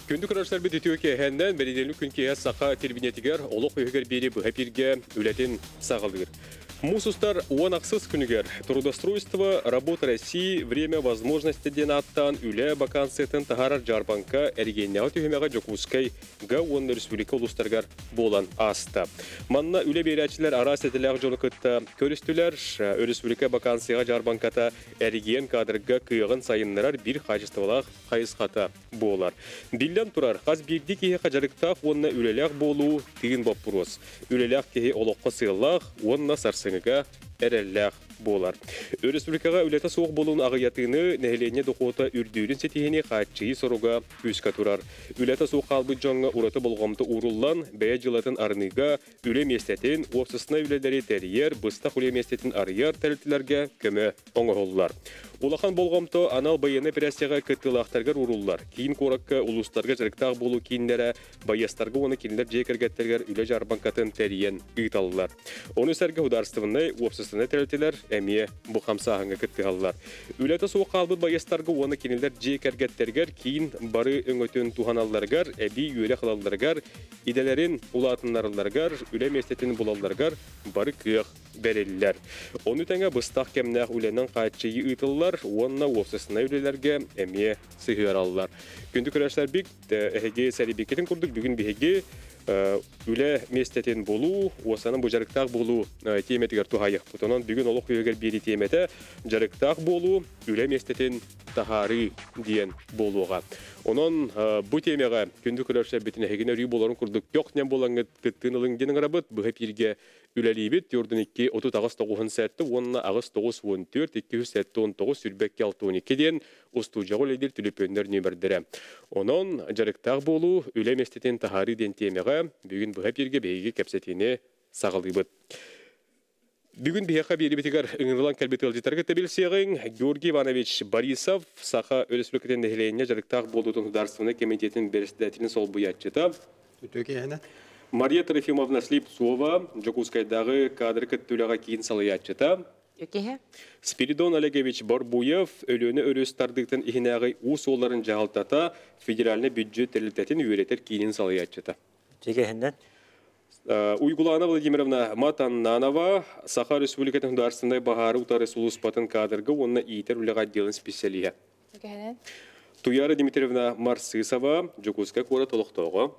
Күндік ұрашlar бі түтіөке әхәнден бәриденлі күнке сақа телбинетігер олық өйгер бері бұхапирге үләтін сағалдығыр. Мусустар уанақсыз күнігер. Трудоустройство, работа России, время возможности денаттан үлі вакансиятын тахарар жарбанка әргеннеға түйімеға жокускай ға онны республика ұлыстарғар болан асты. Манна үлі берәчілер арас етіліғ жоны күтті көрістілер республика вакансияға жарбанката әрген кадрға күйіғын сайынларар бір қажыстывалақ қайысқата болар. Билден тұрар, қаз бірді кейі қажарықтақ онна үлеләқ болу түйін боп бұрыз. Үлеләқ кейі олыққа сыйлақ, онна сарсыңыға әрелләқ болар. Республикаға үлеті соқ болуын ағыятыны нәхілене доқуыта үрдүйрін сетихіне қатчыйы соруға үсқа тұрар. Үлеті соқ қалбы жаңға ұраты болғамды ұрылан, бәе жылатын арныға үле местетін, опсысына үлелері тәрiyер, бұстақ үле местетін арыяр тәрілтілерге көмі оңығылылар. Улахан болғамды анал байыны прәсияға күттілақтарғар ұрылылар. Кейін қораққа ұлыстарға жарықтақ болу кейіндері байыстарға оны кейіндер жекергеттергер үле жарбанкатын тәриен ұйталылар. Оны сәргі ұдарыстығынай опсысына тәрілтілер әмие бұқамсағыңа күттіғалылар. Үлеті соқ қалбы байыстарға оны кейіндер жекергеттергер кейін бары өңөтін туғаналарғар, әбі үйелі қылаларғар, иделерін ұлатынларыларғар, үле местетін бұлаларғар бары күйіқ бәрелілер. Оны тәңі бұстақ кәмнәқ үленің қайтшыйы ұйтылылар, онына опсысына үлелерге әмие сығыралылар. Күнді көрәшілер бік, әхеге сәрі бекетін күрдік, бүгін бігеге үле местетін болу, осаның бұл жарықтақ болу теметігер тұхайық. Бұтынан бүгін олық үйегер бері теметі жарықтақ болу, үле местетін тахары дейін болуға. Онын бұл темеға күнді көрәшілер бетін әхегіне рүй боларын күрдік. Йоқнен болаңы күттіңілің денің арабыт, бұл әпірге үләлейбет, үрдің 2-30-9 сәтті, онына ағыз 9-14, 200-19 сүрбәкке 6-12 ден ұстуғағы лейдер түліпөнлер нөмірдірі. Онын жарықтақ болу, үле местетін тахары ден темеға бүгін бұл әпірге бейге кәпсетіне сағылдыбыт. Бүгін бейеқа бері бетігер ұңырлан кәлбеті ылжетарға тәбілсеғін Георгий Иванович Борисов сақа республикатын дәхіленіне жарықтақ болудың дарсыны комитетін берістәтінің сол бұятчыта. Мария Трофимовна Слепцова Жокускайдағы кадры күттіліға кейін салыятчыта. Спиридон Олегович Барбуев өліні өрістардықтың ихінәғі ұс оларын жағалтата федеральны бюджет тәлітетін үйретер кейін салыятчыта. Уйгулана Владимировна Матаннанова Саха Республикатын дарсындай бағары ұтары сұлыспатын кадрғы онына иетер үліға делін специалия. Туяра Дмитриевна Марсысова Жокускай қора толықтауға.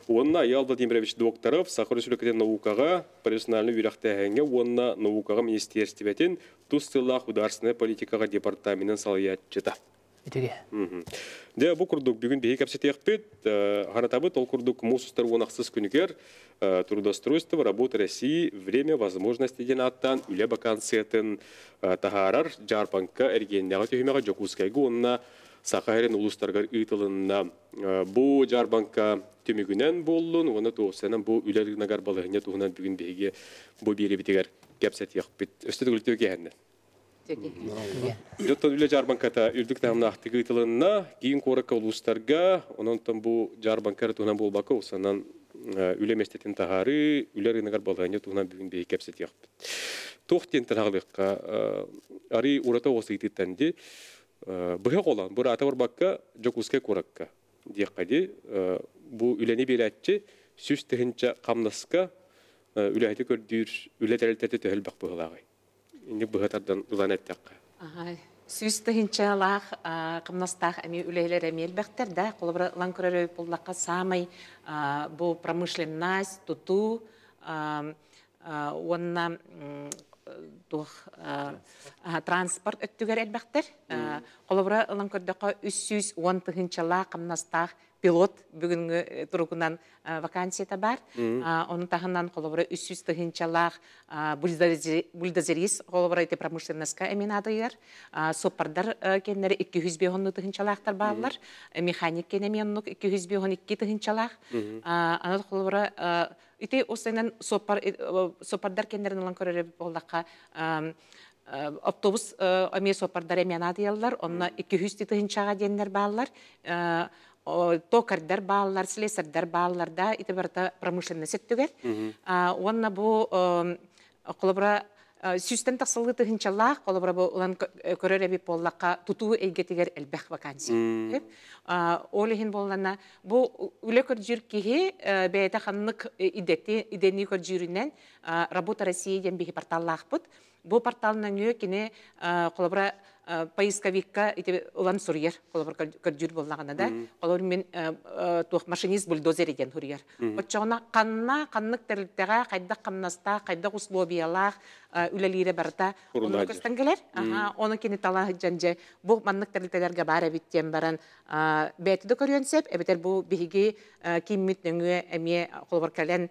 Онына Аял Владимирович Докторов Саха Республикатын наукаға профессиональны үйрақтағанға онына наукаға министерстиветін тұстылақ ұдарсыны политикаға департаментін салыятчыта. Де бұл күрдік бүгін бейі кәпсеті еқпет, ғанатабыт ол күрдік мұсыстар онақсыз күнігер, трудоустройство, работа России, время, возможности ден аттан, үлі вакансиятын тахарар, жарпанка, әргеннеға түйімеға жокускайғы онына сақайрын ұлыстарғар ұйтылынна. Бұл жарбанка түмігінен болуын, оны тоғысынан бұл үлерігінагар балығыне туғынан бүгін бейге бұл бейі бітігер кәпсеті еқпет. Өсті түгілті өкеғанды. Жоттан үлі жарбанката үрдік тағымна ақтығы ұйтылынна, кейін қораққа ұлыстарға, онын бұл жарбанкары туғынан бол бақы, осынан үлі местетін тағары, үлер ұнағар балғаны туғынан бүгін бейі кәпсет еқпет. Тоқтен тағылыққа, ары ұрата осы ететтенде, бұхақ olan, бұл ата бар баққа, жокускай қораққа. Деққаде, бұл үләне берәтчі, сүз түхінчі қамнасқа, үләйті көрдір, үлә тәрілтәті төхіл бақ бұғылағай. Инде бұғатардан ұлан әттіққа. Сүз тұхынчалақ, қымнастақ әме үләйлер әмел бәқтер, да, қолыбыры лан көрері болдаққа самай бұл промышленность, тұту, онына транспорт өттігер әлбәқтер. Қолыбыры лан көрдіққа 310 тұхынчалақ, қымнастақ, пилот бүгінгі тұрғынан вакансията бар. Оның тағынан қолыбыры 300 тұхынчалақ бульдозерис қолыбыры еті промышленностқа әмен адайыр. Сопардар кенлері 200 тұхынчалақтар бағылар. Механик кенемен 212 тұхынчалақ. Анады қолыбыры еті осынан сопардар кенлерін олан көрері болдаққа автобус әме сопардар әмен адайылар. Онына 200 тұхынчаға денлер бағылар. Токардар балалар, слесардар балаларда итебарта промышленность түгел. Онна бу колобра Сүстен тасылы тыгынчаллах, колобра бу улан көрөрөби боллакка тутуу эйгетигер элбэх вакансия. Олехин боллана бу үле көржүр кихи бейта ханнык идени көржүрүнен Работа России ден бихи порталлахпыт. Бу порталынан өй кене колобра поисковикка ите улан сурьер, колобра көржүр боллагана да. Колобра мен тух машинист бульдозер иден сурьер. Отчоғына қаннық тәрілттіға қайдақ қамнаста, қайдақ условиялақ үлелері барда. Оны көстен келер. Оны кені тала жанже бұл маннық тәрілттілерге бар әбіттен баран бәтіді көрген сеп, әбітер бұл бігі кеммет нөңі әме қолбар кәлен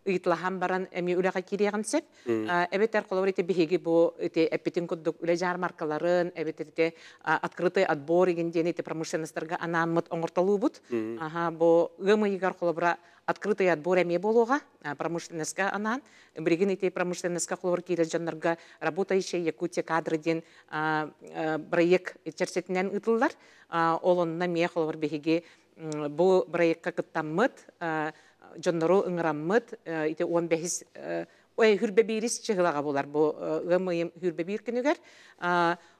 ыйтлахан баран эми үлэға кирияған сеп. Эбетер қолабыр ете бігеге бұл әппетін күддік үлэ жар маркаларын, әбетер открытый отбор егенден промышленностарға анамыт оңырталу бұд. Бұл ғымы егер қолабыра открытый отбор әме болуға промышленностқа анан. Біреген промышленностқа қолабыр кейлі жанларға работающий Якутия кадрыден проект черсетінен ұтылдар. Олонна ме қолабыр бігеге бұл проектқа кыттаммыт, Джоннору ыңыраммыт, ите 15 хүрбе бирис чыгылага болар. Бу гымыйым хүрбе бир күнүгер.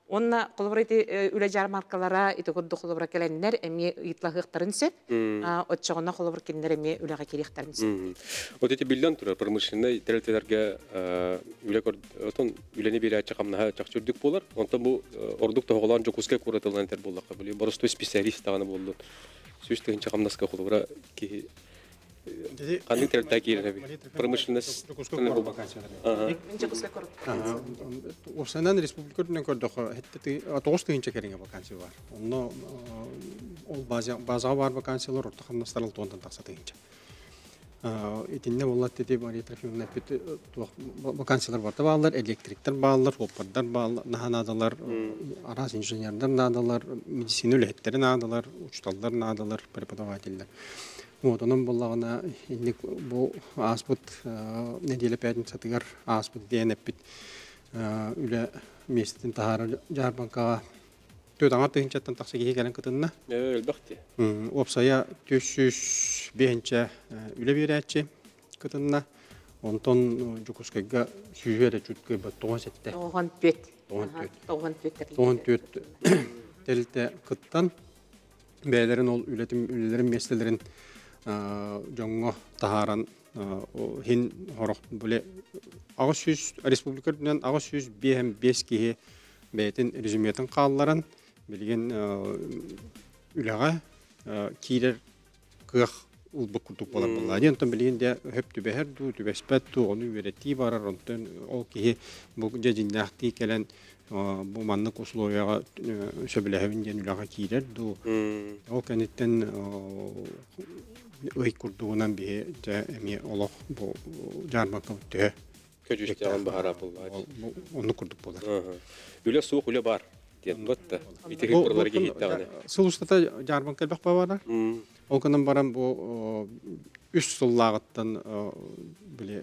Онна колобра ите үле жар маркалара ите кодду колобра келеннер эми итлагыктарын сеп, отчогона колобра кендер эми үлега керектарын сеп. Вот эти билден турар промышленный территорияларга үле отон үлени бере чакамна чакчурдук болар. Онтон бу ордук тоголан жокуска куратылган тер боллакка били. Боростой специалист таганы болду. Сүстөгүн чакамнаска колобра ки Қандай тәртті кейлері промышленность Осынан республикөрден көрдіқ 9 түйінші кереңе вакансия бар. Ол базаға бар вакансиялар орта қамнастарыл тоғындан тақса түйінші. Итинне болат деді Мария Трофимовна вакансиялар бар. Бағалар электриктер бағалар, опардар бағалар, нағанадалар, араз инженердар надалар, медицина өлеттері надалар, учталдар надалар, преподавателер. Вот, onun bollağına bu asbut nedile peyninsatıgar asbut diyenepit üle mesletin taharı jarbankağa tödağa tığınçattan taqsa gehe gelen kıtınna. Elbette. Opsaya 305 üle veretçi kıtınna. Ondan Jukuskayga süjere çütkü bat 97. 94 telte kıttan beylerin ol ülelerin meslelerin Jongo taharan hin horok böyle Ağustos Respublikadan Ağustos 5 kihe beytin rezümetin qalların bilgen ülağa kiler qıq ulbuk kutuk bolar bollar. Ondan bilgen de hep tübeher du tübespet onu üreti var ondan o kihe bu jejinlaqti kelen bu manlık usloyaga söbelehevin ülağa kiler du o kenitten öy kurduğundan bir emi olaq bu jarmakka ötü. Köcüstəğən bahara bullar. Onu kurduk bolar. Üle soğuk üle bar. Diyettə. İteki buraları gehitdağını. Sılustata jarmakka elbaq bavarlar. O kanan baran bu üst sullağıttan bile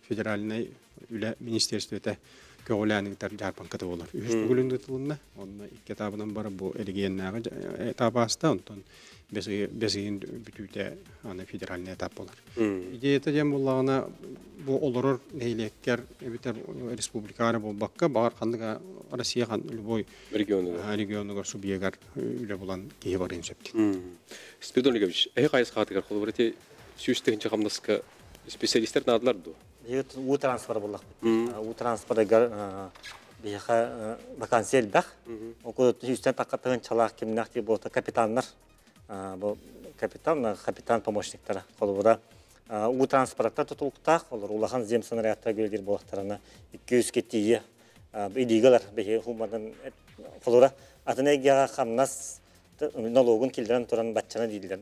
federaline üle ministerstvete köğüləniklər jarmakka olar. Üst bugülündə tılında. Onun ilk kitabından bara bu eligeyennağı etabasta ondan Bezgin bütüde ana federal etap olar. İdeyete jem bollağına bu olurur neylekker biter respublikara bolbakka bar kandıga Россия kan любой регионуга субъегар үле булан кие бар инсепти. Спиридон Олегович, кайсы хатыгар колборете сүйүстөгүнчө камдаска специалисттер надылар ду. У трансфер боллак. У трансферга биха вакансия бах. Оку сүйүстен таккатын чалак кимнакти болта капитандар. Bu kapitan помощниктары қолыбыра у транспортта тұтылықтақ олар улахан земсанарияттар көлдер болақтарына 200 кеттейі идигалар бейе хумадан қолыра атынайгияға қамнас налогын келдерін тұран батчана дейділер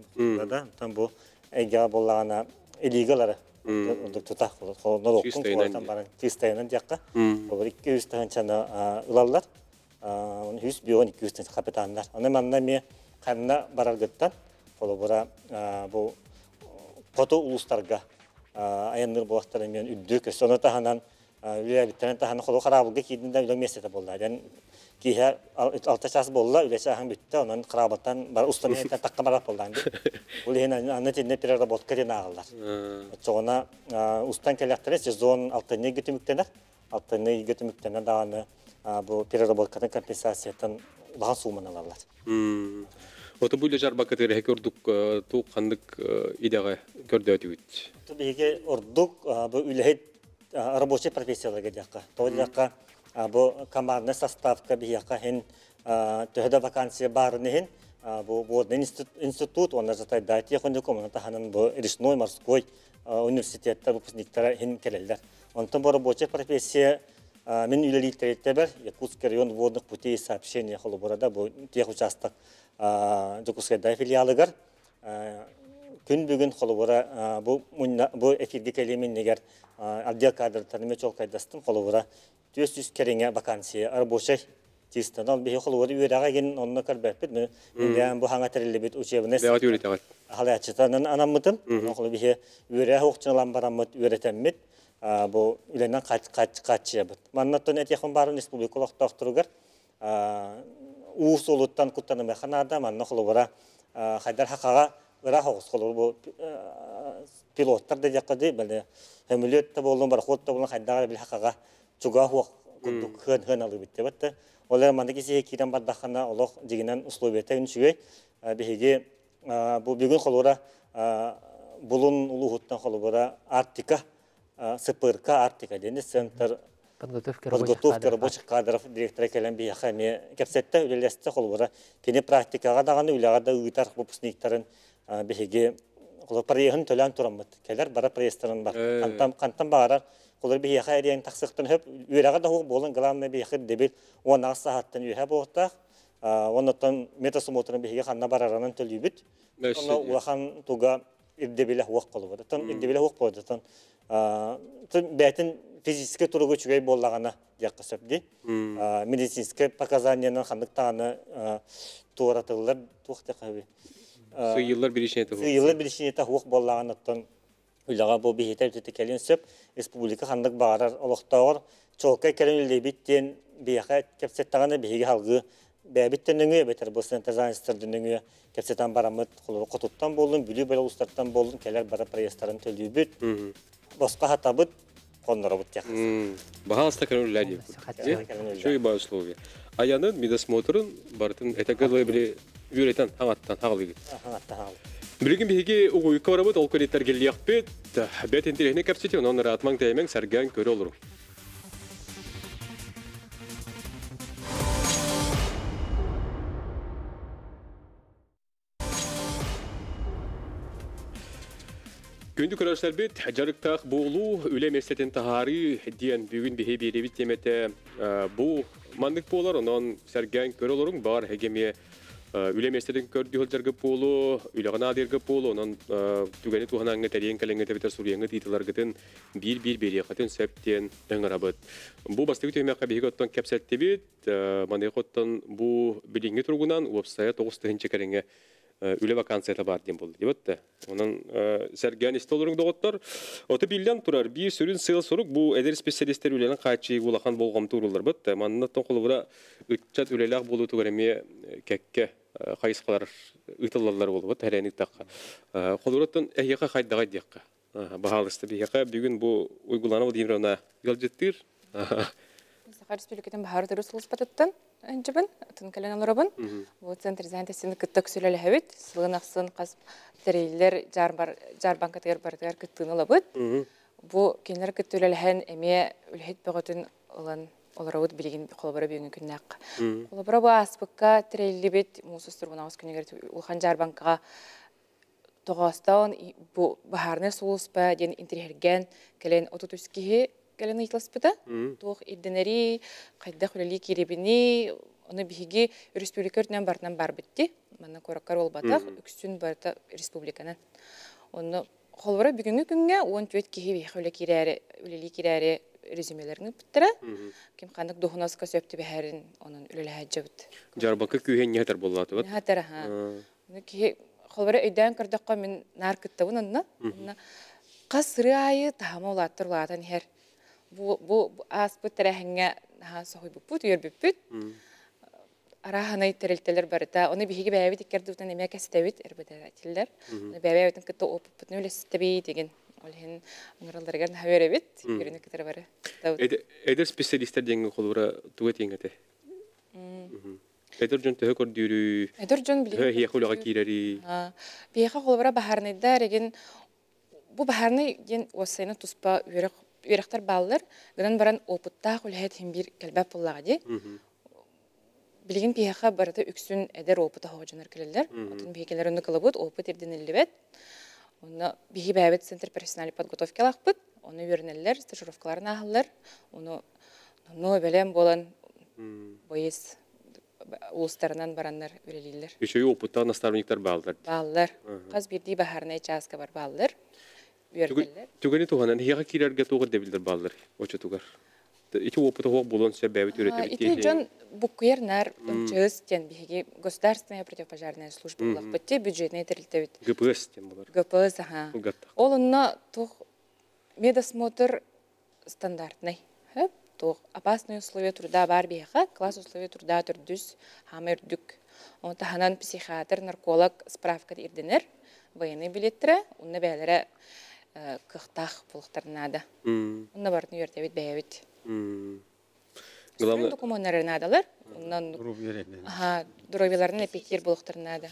там бұл әйгияға болағана идигалары тұтақ налогын қолайтан барын тестайынан жаққа олар 200 тағанчаны ұлалар 100 бион 200 тағанчы капитандар аны манна ме Kanna baralgıttan, kolabora bu foto uluslarga ayanır bulakların üddük. Sonra tahanan üyelitlerin tahanan kolu karabılga kidinde üle mesele bollar. Yani Kihe alta ças bolla ülese ahın bitti. Onun kırabatan var ustamiyeten takka marat bollandı. Bu lihin anne tinne bir robotka diye ağırlar. Çoğuna ustan kelektere sezon altını götümüktener. Altını götümüktener dağını bu bir robotkanın kompensasiyeten daha suman alırlar. Oto bu lejar bakatır hekorduk tu kandık ideğe gördü ötüt. Tabii ki orduk bu ülehit rабочий профессиялар gediyaka. Toydaka bu kamarne sastavka biyaka hen töhde vakansiya barını hen bu institut onlar zaten daytiye kondu komanda hanın bu Речной морской университетте bu pısniktara hen kelirler. Ondan bu rабочий профессия мен ülelitlerinde var. Якутский район водных путей сообщения холоборада bu тех участок Жукускайда филиалыгар күн бүгін холобора bu efirge kelimin neger adliya kadr tanıma çok kaydastım холобора 400 kerenge vakansiya arboşay Tistanal bir холобора üyerağa gelin onunla karbepet mi? Ben bu hanga terili bit uçevnes. Devat üretegat. Halayatçıdan anamıdım. Onu bir üyerağa okçunalan baramıt üretemmet. Bu ülenden kaç yapıt. Mannaton et yakın barın respublikolog doktorugar. Uğuz oluttan kutlanımı kanada manna холобора haydar hakağa ıra hoğuz холобора bu pilotlar da yakıdı böyle hemüliyette bolun barxotta bolun haydar bil hakağa çuga hoğ kunduk hın alı bitti battı. Olar mandaki seykidan baddakana oloq jiginen uslubiyete ünsüge bihigi bu bugün холобора bulun uluhuttan холобора Arktika Sıpırka Arktika deniz center подготовка рабочих кадров директора келен би хами кепсетте үлелесте холбора кене практикага даганы үлага да ыйтар выпускниктарын беге холор парыйын төлөн турамыт келер бара престерин бар кантан бара холор би хайрен таксыктан хөп үлага да болон главный би хыр дебил 10 сааттан үйе болта онотон метасмотрын беге ханна бараранын төлүбүт оны улахан туга ирдебиле хуак колбора тон ирдебиле хуак болду тон бәтин физический тургу чугай боллагана якка сөпди. Медицинский показаниянан хандыктаганы туратылар тухта каби. Сыйыллар билишне тагы. Сыйыллар билишне тагы хук боллаганаттан уйлага бу бихете үтө келен сөп республика хандык баарар олоктогор чокка келен лебиттен бияка кепсеттаганы биге халгы бәбиттенеңе бетер бу синтезанстырдыныңы кепсеттан барамыт кулу котуттан болдун бүлү бел устаттан болдун келер бара проесттарын төлүбүт. Босқа хатабыт қондырабыт яқыз. Бағалыста кәлімлі деп. Шөй ба условия. Аянын медосмотрын бартын әтәкәлі біле үйреттен аңаттан ағылы кет. Білген бейге ұғойыққа барабыт, ол көреттер келі яқпет. Бәт интерехіне кәпсеті, оның ратмаң тәймен сәрген көрі олыру. Күнді көрәшілер бет, жарықтақ болу, үлем естетін тағары дейін бүгін бейе беребет теметі бұл мандық болар, онын сәрген көрі олырың бар әгеме үлем естетін көрді өлдергі болу, үліғана адергі болу, онын түгені туғанаңы тәрейін кәліңі тәбетер сұрияңы дейтіларғытын бір береқатын сәптен өңірабыд. Бұл бастығы түймеққа бейге оттан кәпсәтті бет, мандық оттан бұл біліңі тұрғынан ұлапсая 9-ті кәріңе үле вакансията бар дем болды деп. Onun sergen istolurun doğutlar. Otu bilden turar. Bir sürün sığıl soruk bu eder spesialistler ülenin kaçı ulakan bolğam turullar bot. Mannaton qolubura ütçat üleler bolu tugareme kekke qayısqalar ıtıllarlar bolup tərenik taqqa. Qoluratan ehyaqa qaydağa diqqa. Bahalısты biyaqa bugün bu uygulanıb deyimrona yoljettir. Сахар республикатын бахар дөрүс батыттан энҗибен тынкалан алырабын. Бу центр занятости кыттык сүлеле хәбит. Сылгынаксын кас трейлер жарбан катер бардыр кыттыналабыт. Бу кинлер кыттөлеләһен эме үлһит бөгөтүн олан оларабыт билеген колбара бүгүн күннәк. Колбара бу аспыкка трейлибет мусустур бунагыз күнегер улхан жарбанкага тогастан бу бахарны сулуспа ден интерерген келен отутускиһи Келен ыйтласпыта, туох идденери, кайда хулали киребини, оны биһиги республикөртүнөн бартынан бар битти. Мана кораккар болбатак, үксүн барта республиканан. Оны холбора бүгүнгү күнгө 14 киһи бихуле кирәре, үлели кирәре резюмелерин биттира. Ким кандык дохунаска сөптү бехерин, онун үлеле хаҗабыт. Жарбакы күйен нетер боллаты бат. Хатара ха. Оны ки холбора өйдөн кырдакка мен наркыттабын онна. Касры айы тамалаттырлатан хер. Bu aspıt terehenge ha sohuy buput yer buput. араханай терелтелер барыта. Оны биһиги бәйбит иккердүтен эмия кәстәбит эрбәтәтилләр. Бәйбәйтен кытта опытны үлестеби деген. Олхин аңгыралдарган хәбәребит. Йөрүне китер бары. Эдер специалисттер деңге колура туга теңгете. Эдер жон төһө көрдүрү. Эдер жон биле. Хе хулага кирери. Биһига колбара бахарнайда деген бу бахарны ген осайны туспа үрәктәр баллар. Гынан баран опытта хулһәт һәм бир кәлбәп буллага ди. Билген биһига барда үксүн эдер опыта хоҗанар келеләр. Атын биһигеләрне кылыбыт опыт ирденеллебет. Оны биһи бәбет центр профессиональ подготовка лахпыт. Оны үрнелләр, стажировкаларын аһыллар. Оны белән болан бойыс улустарынан бараннар үрелиләр. Еще опытта наставниктар балдар. Баллар. Каз бирди бахарнай часка бар баллар. Үрнелләр. Түгәне туганан хига кирәргә тугыр дебилдер балдар. Очо тугар. Ити опыта хок булон сәбәбе үрәтеп ити жон букуернар чыз тен биһиги государственная противопожарная служба лахпытте бюджетный терилтебит. ГПС тен булар. ГПС, ага. Олонна тух медосмотр стандартный. Тух опасные условия труда бар биһига, класс условия труда түрдүс хамердүк. Онта ханан психиатр, нарколог справка ирденер, военный билеттер, онна бәләре кыхтах булыктарнада. Онна барын үртебит бәйбит. Главное документтары надалар. Оннан дровиларны пекер булыктарнада.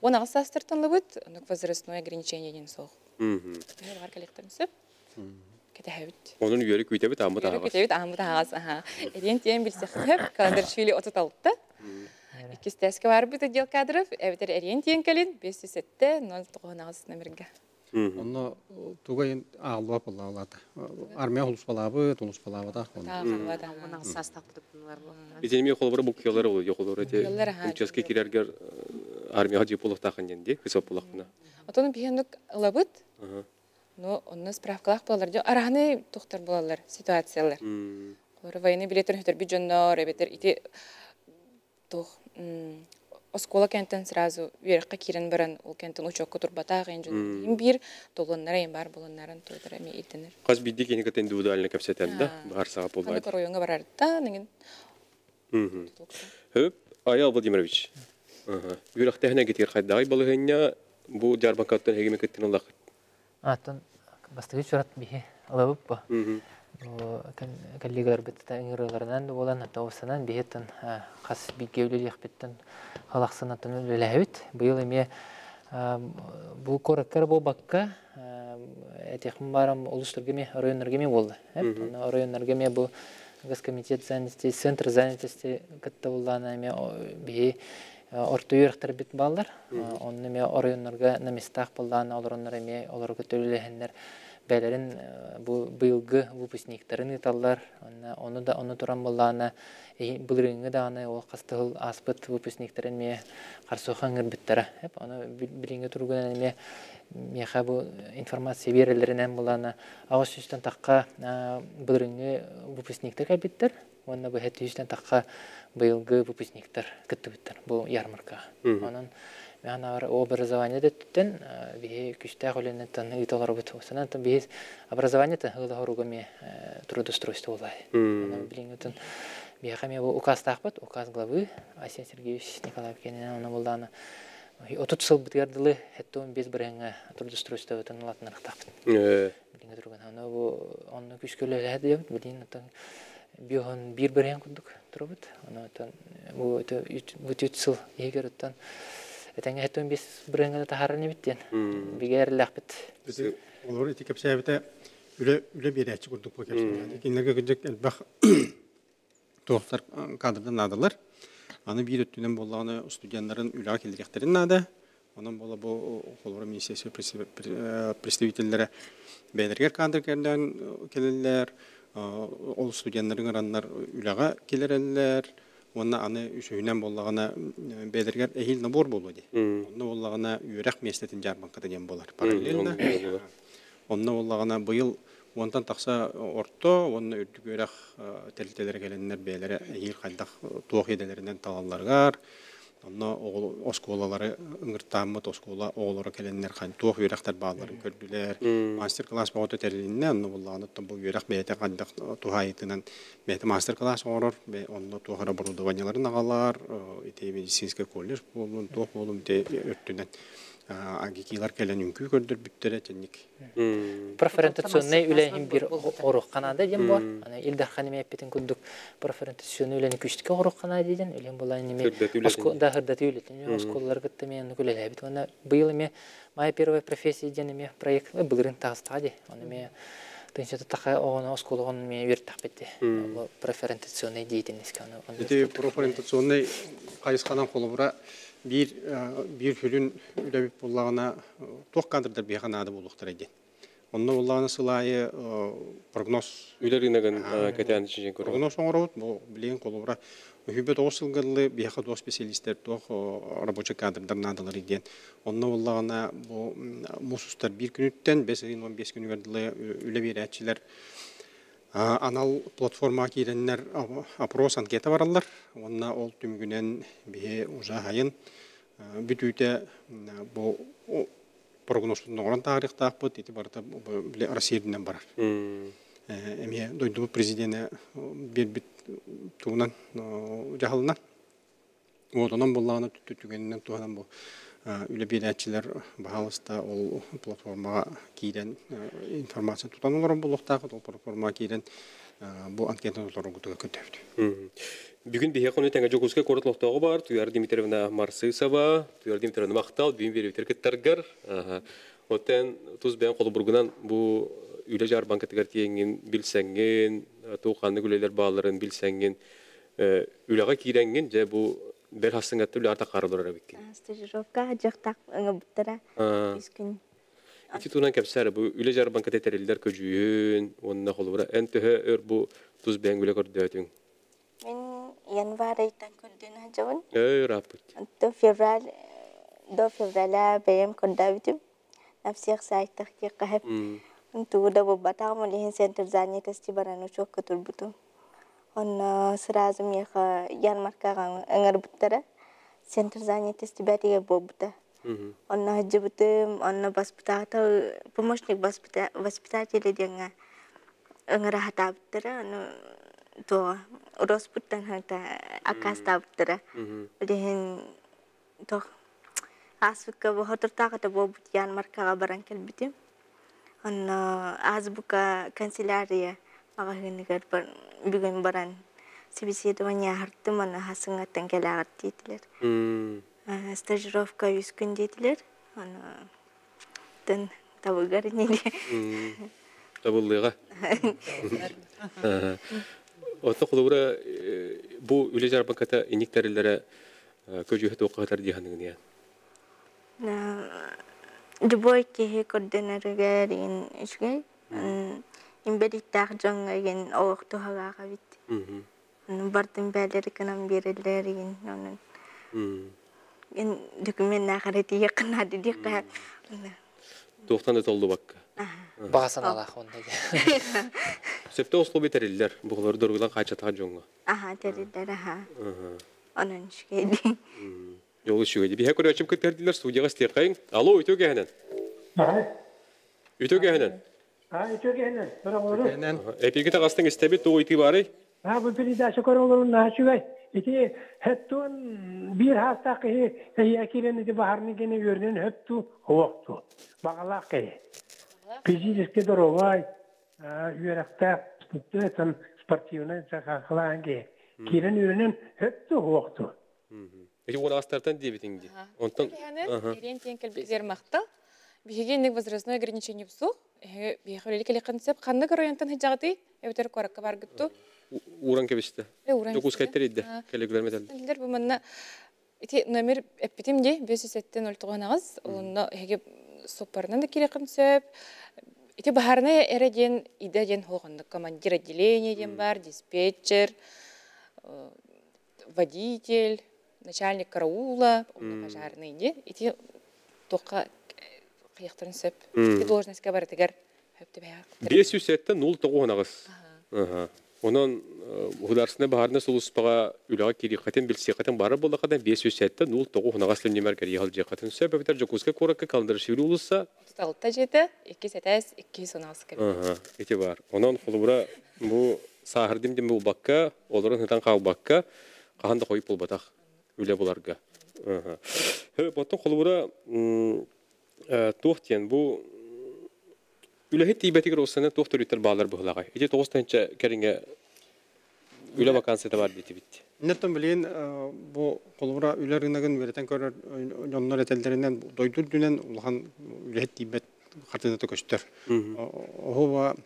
Оны асастыртынлы бит, оны возрастное ограничение ден сог. Бар коллекторсы. Кетәбит. Onun yörü kütebit amı tağız. Kütebит amı tağız. Эрен тем билсек хеп кадршвили отуталты. Икистәскә бар бит дел кадров. Эвтер эрен тем калин 507 09 номерге. Онно тугай алва булалата. Армия хулус балабы, тулус балабы да. Оны састактырдылар бу. Биземе колбара бу кыялары ул йоколор эте. Участке кирергер армияга диполох тагын денди, хисап булакына. Отон бияндык алабыт. Но онны справкалах булалар. Араны тохтар булалар ситуациялар. Колор войны билетер хөтөр биҗоннар, эбетер ити тох Оскола кентен сразу верхка кирен баран ул кентен учокка турбата генжен. Им бир толоннары им бар болоннарын тойдыра ми итенер. Каз бидди кенеге индивидуальный капсетен да, бар сага булбайды. Аны коройонга барар та неген. Хөп, Ая Владимирович. Юрактахна гетер хайдай балыгыня бу Жарбакаттан хегеме кеттен Аллах. Атын бастыгы чурат бихи алабып ба. Коллегалар биттен ингерлернен болан атаусынан бихеттен кас бигевлелек биттен халаксынатын өлеләбит. Быел эме бу кораккар бу бакка этехм барам улуштургеме районнаргеме болду. Районнаргеме бу Госкомитет занятости, центр занятости кытта булган эме бихи орто юрактар бит балдар. Онны эме районнарга на местах булган аларнар эме аларга төлөлөһөннөр. Бәләрен бу быелгы выпускниктарын италлар. Оны туран булланы булрынгы да аны ол кастыл аспыт выпускниктарын ме карсохан гырбыттара. Хеп аны билинге турган эме меха бу информация берелеринен булланы агыс үстен такка булрынгы выпускниктер кабиттер. Онна бу хет үстен такка быелгы выпускниктер кыттыбыттар. Бу ярмарка. Анан Мянар образование деттен бие күчтә гыленнән италар бит. Санатан бие образование та гылагыругами трудоустройство булай. Аны билингән бие хәме бу указ тахбат, указ главы Асия Сергеевич Николаев кенен аны булданы. 30 сыл битгәрдиле хәтта 15 бирәнгә трудоустройство тан латнарак тахбат. Билингән турган аны бу аны күчкөләр дип билин тан бион бир бирәң күндүк турбат. Аны тан бу 3 сыл егерттан Этәңгә хәтта 15 бирәнгә таһарны биттен. Бигәрләк бит. Без олар итеп кепсәбетә үле бирәчә күрдек бу кепсәбетә. Кинләргә гыҗык әлбәх тохтар кадрдан надылар. Аны бир өттүнән булганы студентларын үлә килдерәктерин нада. Онан була бу олар министрлык представительләре бәйләргә кадрдан келәләр. Ол студентларын араннар үләгә килерәләр. Онна аны үшөйнән боллагана бәдергәр әһил набор булды. Онна боллагана үрәк местетин Жарбанкада дигән булар. Параллельно. Онна боллагана быел онтан такса орто, онна үрдүгәрәк тәлтәләр гәленнәр бәйләре әһил кайдак туак еделәреннән талалларгар. Онно осколалары ыңыртааммыт оскола оолора келеннер хан туох үйрәхтер бааларын көрдүләр. Мастер-класс багыты тәрилинне онно булланыттан бу үйрәх бәйте кандак тухайтынан бәйте мастер-класс орор бе онно туохара оборудованияларын агалар ите медицинский колледж болун туох болун те өттүнен агикилар келен үңкү көрдөр бүттере тенник. Профориентационный үләһин бир орух канада дем бар. Аны Илдар ханым әппетен күндүк профориентационный үләһин күчтүккө орух канада диден үләһин булай неме. Да хырдат үләһин. Осколлар гытты мен күләлә бит. Аны быел ме моя первая профессия денеме проект былырын тагыстады. Аны ме тынча такая огона осколгон ме вертак бетти. Профориентационный деятельность аны. Ите профориентационный кайысканан колубура bir hülün ülebip bullağına toq kandırdır bir kanada bulduqtır edi. Onunla bullağına sılayı prognoz. Ülerine katen için görüyor. Prognoz sonra bu bilen kolubra hübet oğsulgırlı bir hafta spesialistler toq рабочий kadrlar nadalar eden. Onunla bullağına bu mususlar bir günütten 5 ayın 15 günü verdiler ülebiretçiler. Anal platforma girenler apros anketa varallar. Onna ol tümgünen bir uzahayın bütüte bu prognozun oran tarihte akbet itibarda bile Rusya'dan barar. Emiye doydu prezidene bir bit tuğunan cahalına. Odanan bullağına tütügeninden tuğunan bu ülebiretçiler bahalısta ol platforma giren informasyon tutan olarak buluktağı ol platforma giren bu anketen olarak kötüydü. Bugün bir konu tenge jokuska korotloqtoğu var. Tuyar Dimitrievna Marsysova, Tuyar Dimitrievna Maqtal, bin bir terketterger. Oten tuz ben qolburgunan bu ülejar banketiger tiyengin bilsengin, tuğanlı güleler bağların bilsengin, ülega kirengin je bu bir hasıngatı bile artık karılır arabikin. Stajirovka jaqtaq ıngıbıttıra. İskün. İti tunan kapsar bu ülejar banketeteriler köcüyün, onunla kolubura. Entühe bu tuz ben güle gördüğün. Men yanvar aytan kördüğün hacavun. Raput. Do fevrala bayam kordavitim. Nafsiyaq saaytaq yaqahab. Tuğda bu batağım lihin center zanyetesti baranu çok kötürbutum. Он сразу мне ярмаркага ыңырбыттара центр занятости бәтиге болбута. Он жыбытым, он воспитатель, помощник воспитателя денга ыңырахатабыттара, то роспуттан хата акастабыттара. Лehen то асвыкка бу хотуртагата болбут ярмаркага баран келбитим. Он азбука канцелярия Ağahınıgar bugün baran sebisiyetmanya hartı mana hasıngatan gelagat dediler. Stajirovka 100 gün dediler. Ana dan tabugar neydi? Tabullığa. Otta kulubura bu ülejar bankata inikterilere köcühet okuhatar diyanın ya. Duboy ki koordinatör in işgay. İmbedik tağcanga gen oğuk tuhaga bit. Bartın belleri kanam birler gen onun. Gen dokümen nakareti yakın hadi dikkat. Doğuktan da toldu bakka. Bağasan Allah onda. Septe oslo biteriller. Buğuları doğrudan kaçta tağconga. Aha teriller aha. Onun şikaydi. Yolu şikaydi. Bir hekuri açıp kıtkerdiler studiyaga stekayın. Alo ütö gehenen. Ütö gehenen. Çok iyi. Bravo. Epikte kastın istebit o itibarı. Bu bir daha şükür olurun naşıgay. İti hettun bir hafta ki yakiren de baharını gene görünen hettu hoqtu. Bağla ki. Fiziski dorovay. Yürekte tutan sportivne çakalange. Kiren ürünün hettu hoqtu. Eti onu astartan diyebitin di. Ondan. Kiren tenkel bizler maqta. Бихиген возрастное ограничение в сух, бихали келе концепт ханны районтан хижагыты, эвтер коракка баргытту. Уран кебисте. Жокус кайтеридде, келегилер металл. Дилер бу манна ити номер эппитимде 507-09-агыз, онда хеге сопарнан да келе концепт. Ити бахарна эреден идеден холгонда командир отделения ден бар, диспетчер, водитель, начальник караула, пожарный де. Ити тока Яқтырын сөп. Должность кабар тегер. 507-09-ағыз. Онон государственный баһарны сулуспага үлага кирихатын билсехатын бары болакадан 500 нул тогу хунагас лемнемер кирихал жехатын сөбөбүтер жокуска коракка калдыры ширулуса. Тусталта жете 200 кем. Ага, эти бар. Онон холубра бу сахардимдим бу бакка, олорун хытан калбакка каханда койуп болбатак үле буларга. Ага. Потом холубра тохтен бу үлехет тибетигер осына тохторитер баалар быглагай. Эти 9-нчы керинге үле вакансия бар дити бит. Неттен билен бу колура үлер рыногын беретен көрөр жоннор этелдеринен дойдур дүнен улхан үлехет тибет хатыны көчтөр. Ова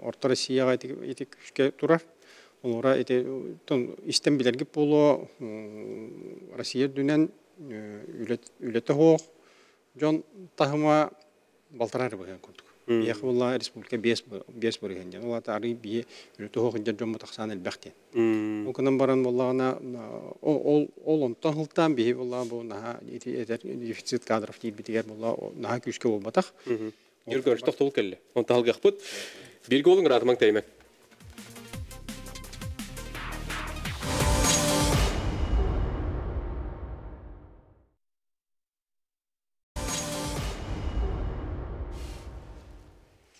Орто Россияга этик күчкө турар. Олора эти тон истен билерге боло Россия дүнен үлете хох жон тахыма балтарар быган көрдүк. Яхы булла республика 5 бирген жана улата ары бие үлете хох жон мутаксан элбехтен. Окунан баран буллагына ол онтан хылтан бие булла бу на эти дефицит кадров тип битигер булла на күчкө болбатак. Йөргөш токтол келли. Онта алгакпыт. Бирге олың ратмаң таймен.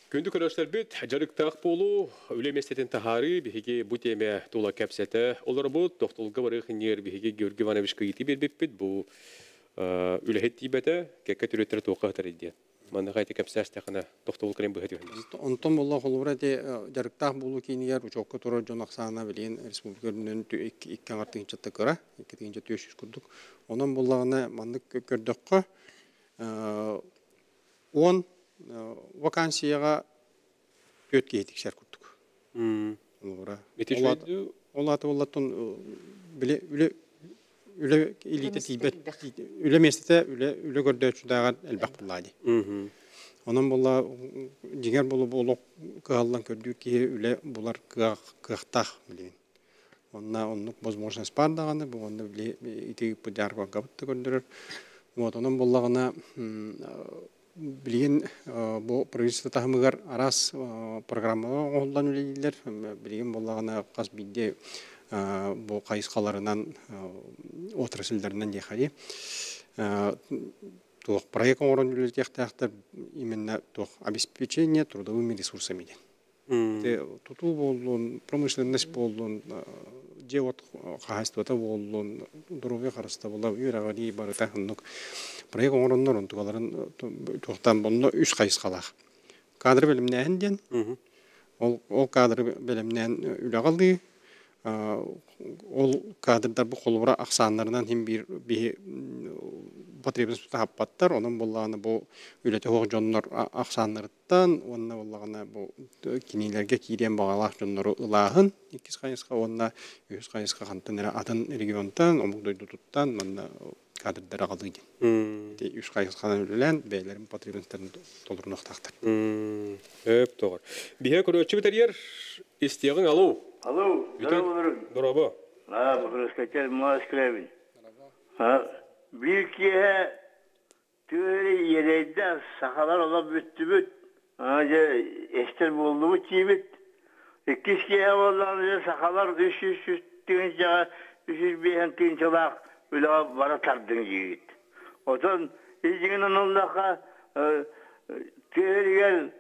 Күндү көрөштөр бит, жарык так болу, үлеместетен тахары биһиге бу теме тула кепсете. Олар бу токтолга барык нер биһиге Георгий Иванович кыйты бербеппит бу үлехет тибете кекке түрөттөр тоокатар иде. Мана кайты кепсәстә гына токтол крем быһы дигән. Онтон болла холура те жарык так болу кинигер учокка турар жон аксана билен республиканын 2 артынча тыкыра, 2-нче 300 курдук. Онон боллагына мандык көрдөккө 10 вакансияга өткө етикшер курдук. Олаты боллатын биле үле илите тибет үле местете үле көрдөчүдаган элбак буллады. Онон болла дигер болуп олок каллан көрдүк ки үле булар кыактак билен. Онна возможность бар даганы бу онда биле итеги пударга гапты көрдүрөр. Вот онон боллагына билген бу правительство тахмыгар арас программага олдан үлелер билген боллагына каз бидде бу кайыскаларынан отрасльлеринен дехари тох проект орон үлетектактар именно тох обеспечение трудовыми ресурсами де туту болдун промышленность болдун жевот хозяйството болдун дороге караста була үйрагани барыта хыннык проект ороннор онтугаларын тохтан болно 3 кайыскалар кадр белимнен ден ол кадр белимнен үлө калды ол кадрдар бу колура аксандарынан хим бир потребность таппаттар онун боллаганы бу үлөтө хок жоннор аксандарыттан онна боллаганы бу кинилерге кирен багалак жоннору ылагын 2 кайыска онна 3 кайыска кантын атын регионтан омугдойдуттан мына кадрдар калды ден 3 кайысканы үлелен бейлерин потребностьтарын толтурунактактар тогор бие көрөчү битерер истегин алуу. Алло, здорово. Раскатер Москвин. Bir kiye tüyleri yereyde sakalar olup büttü. Eşter buldu mu çiğbit. 2 kiye olanı sakalar 300 tüyünce 300 bir tüyüncelak öyle bara tardın yiğit. Otan izinin onlaka tüyleri gel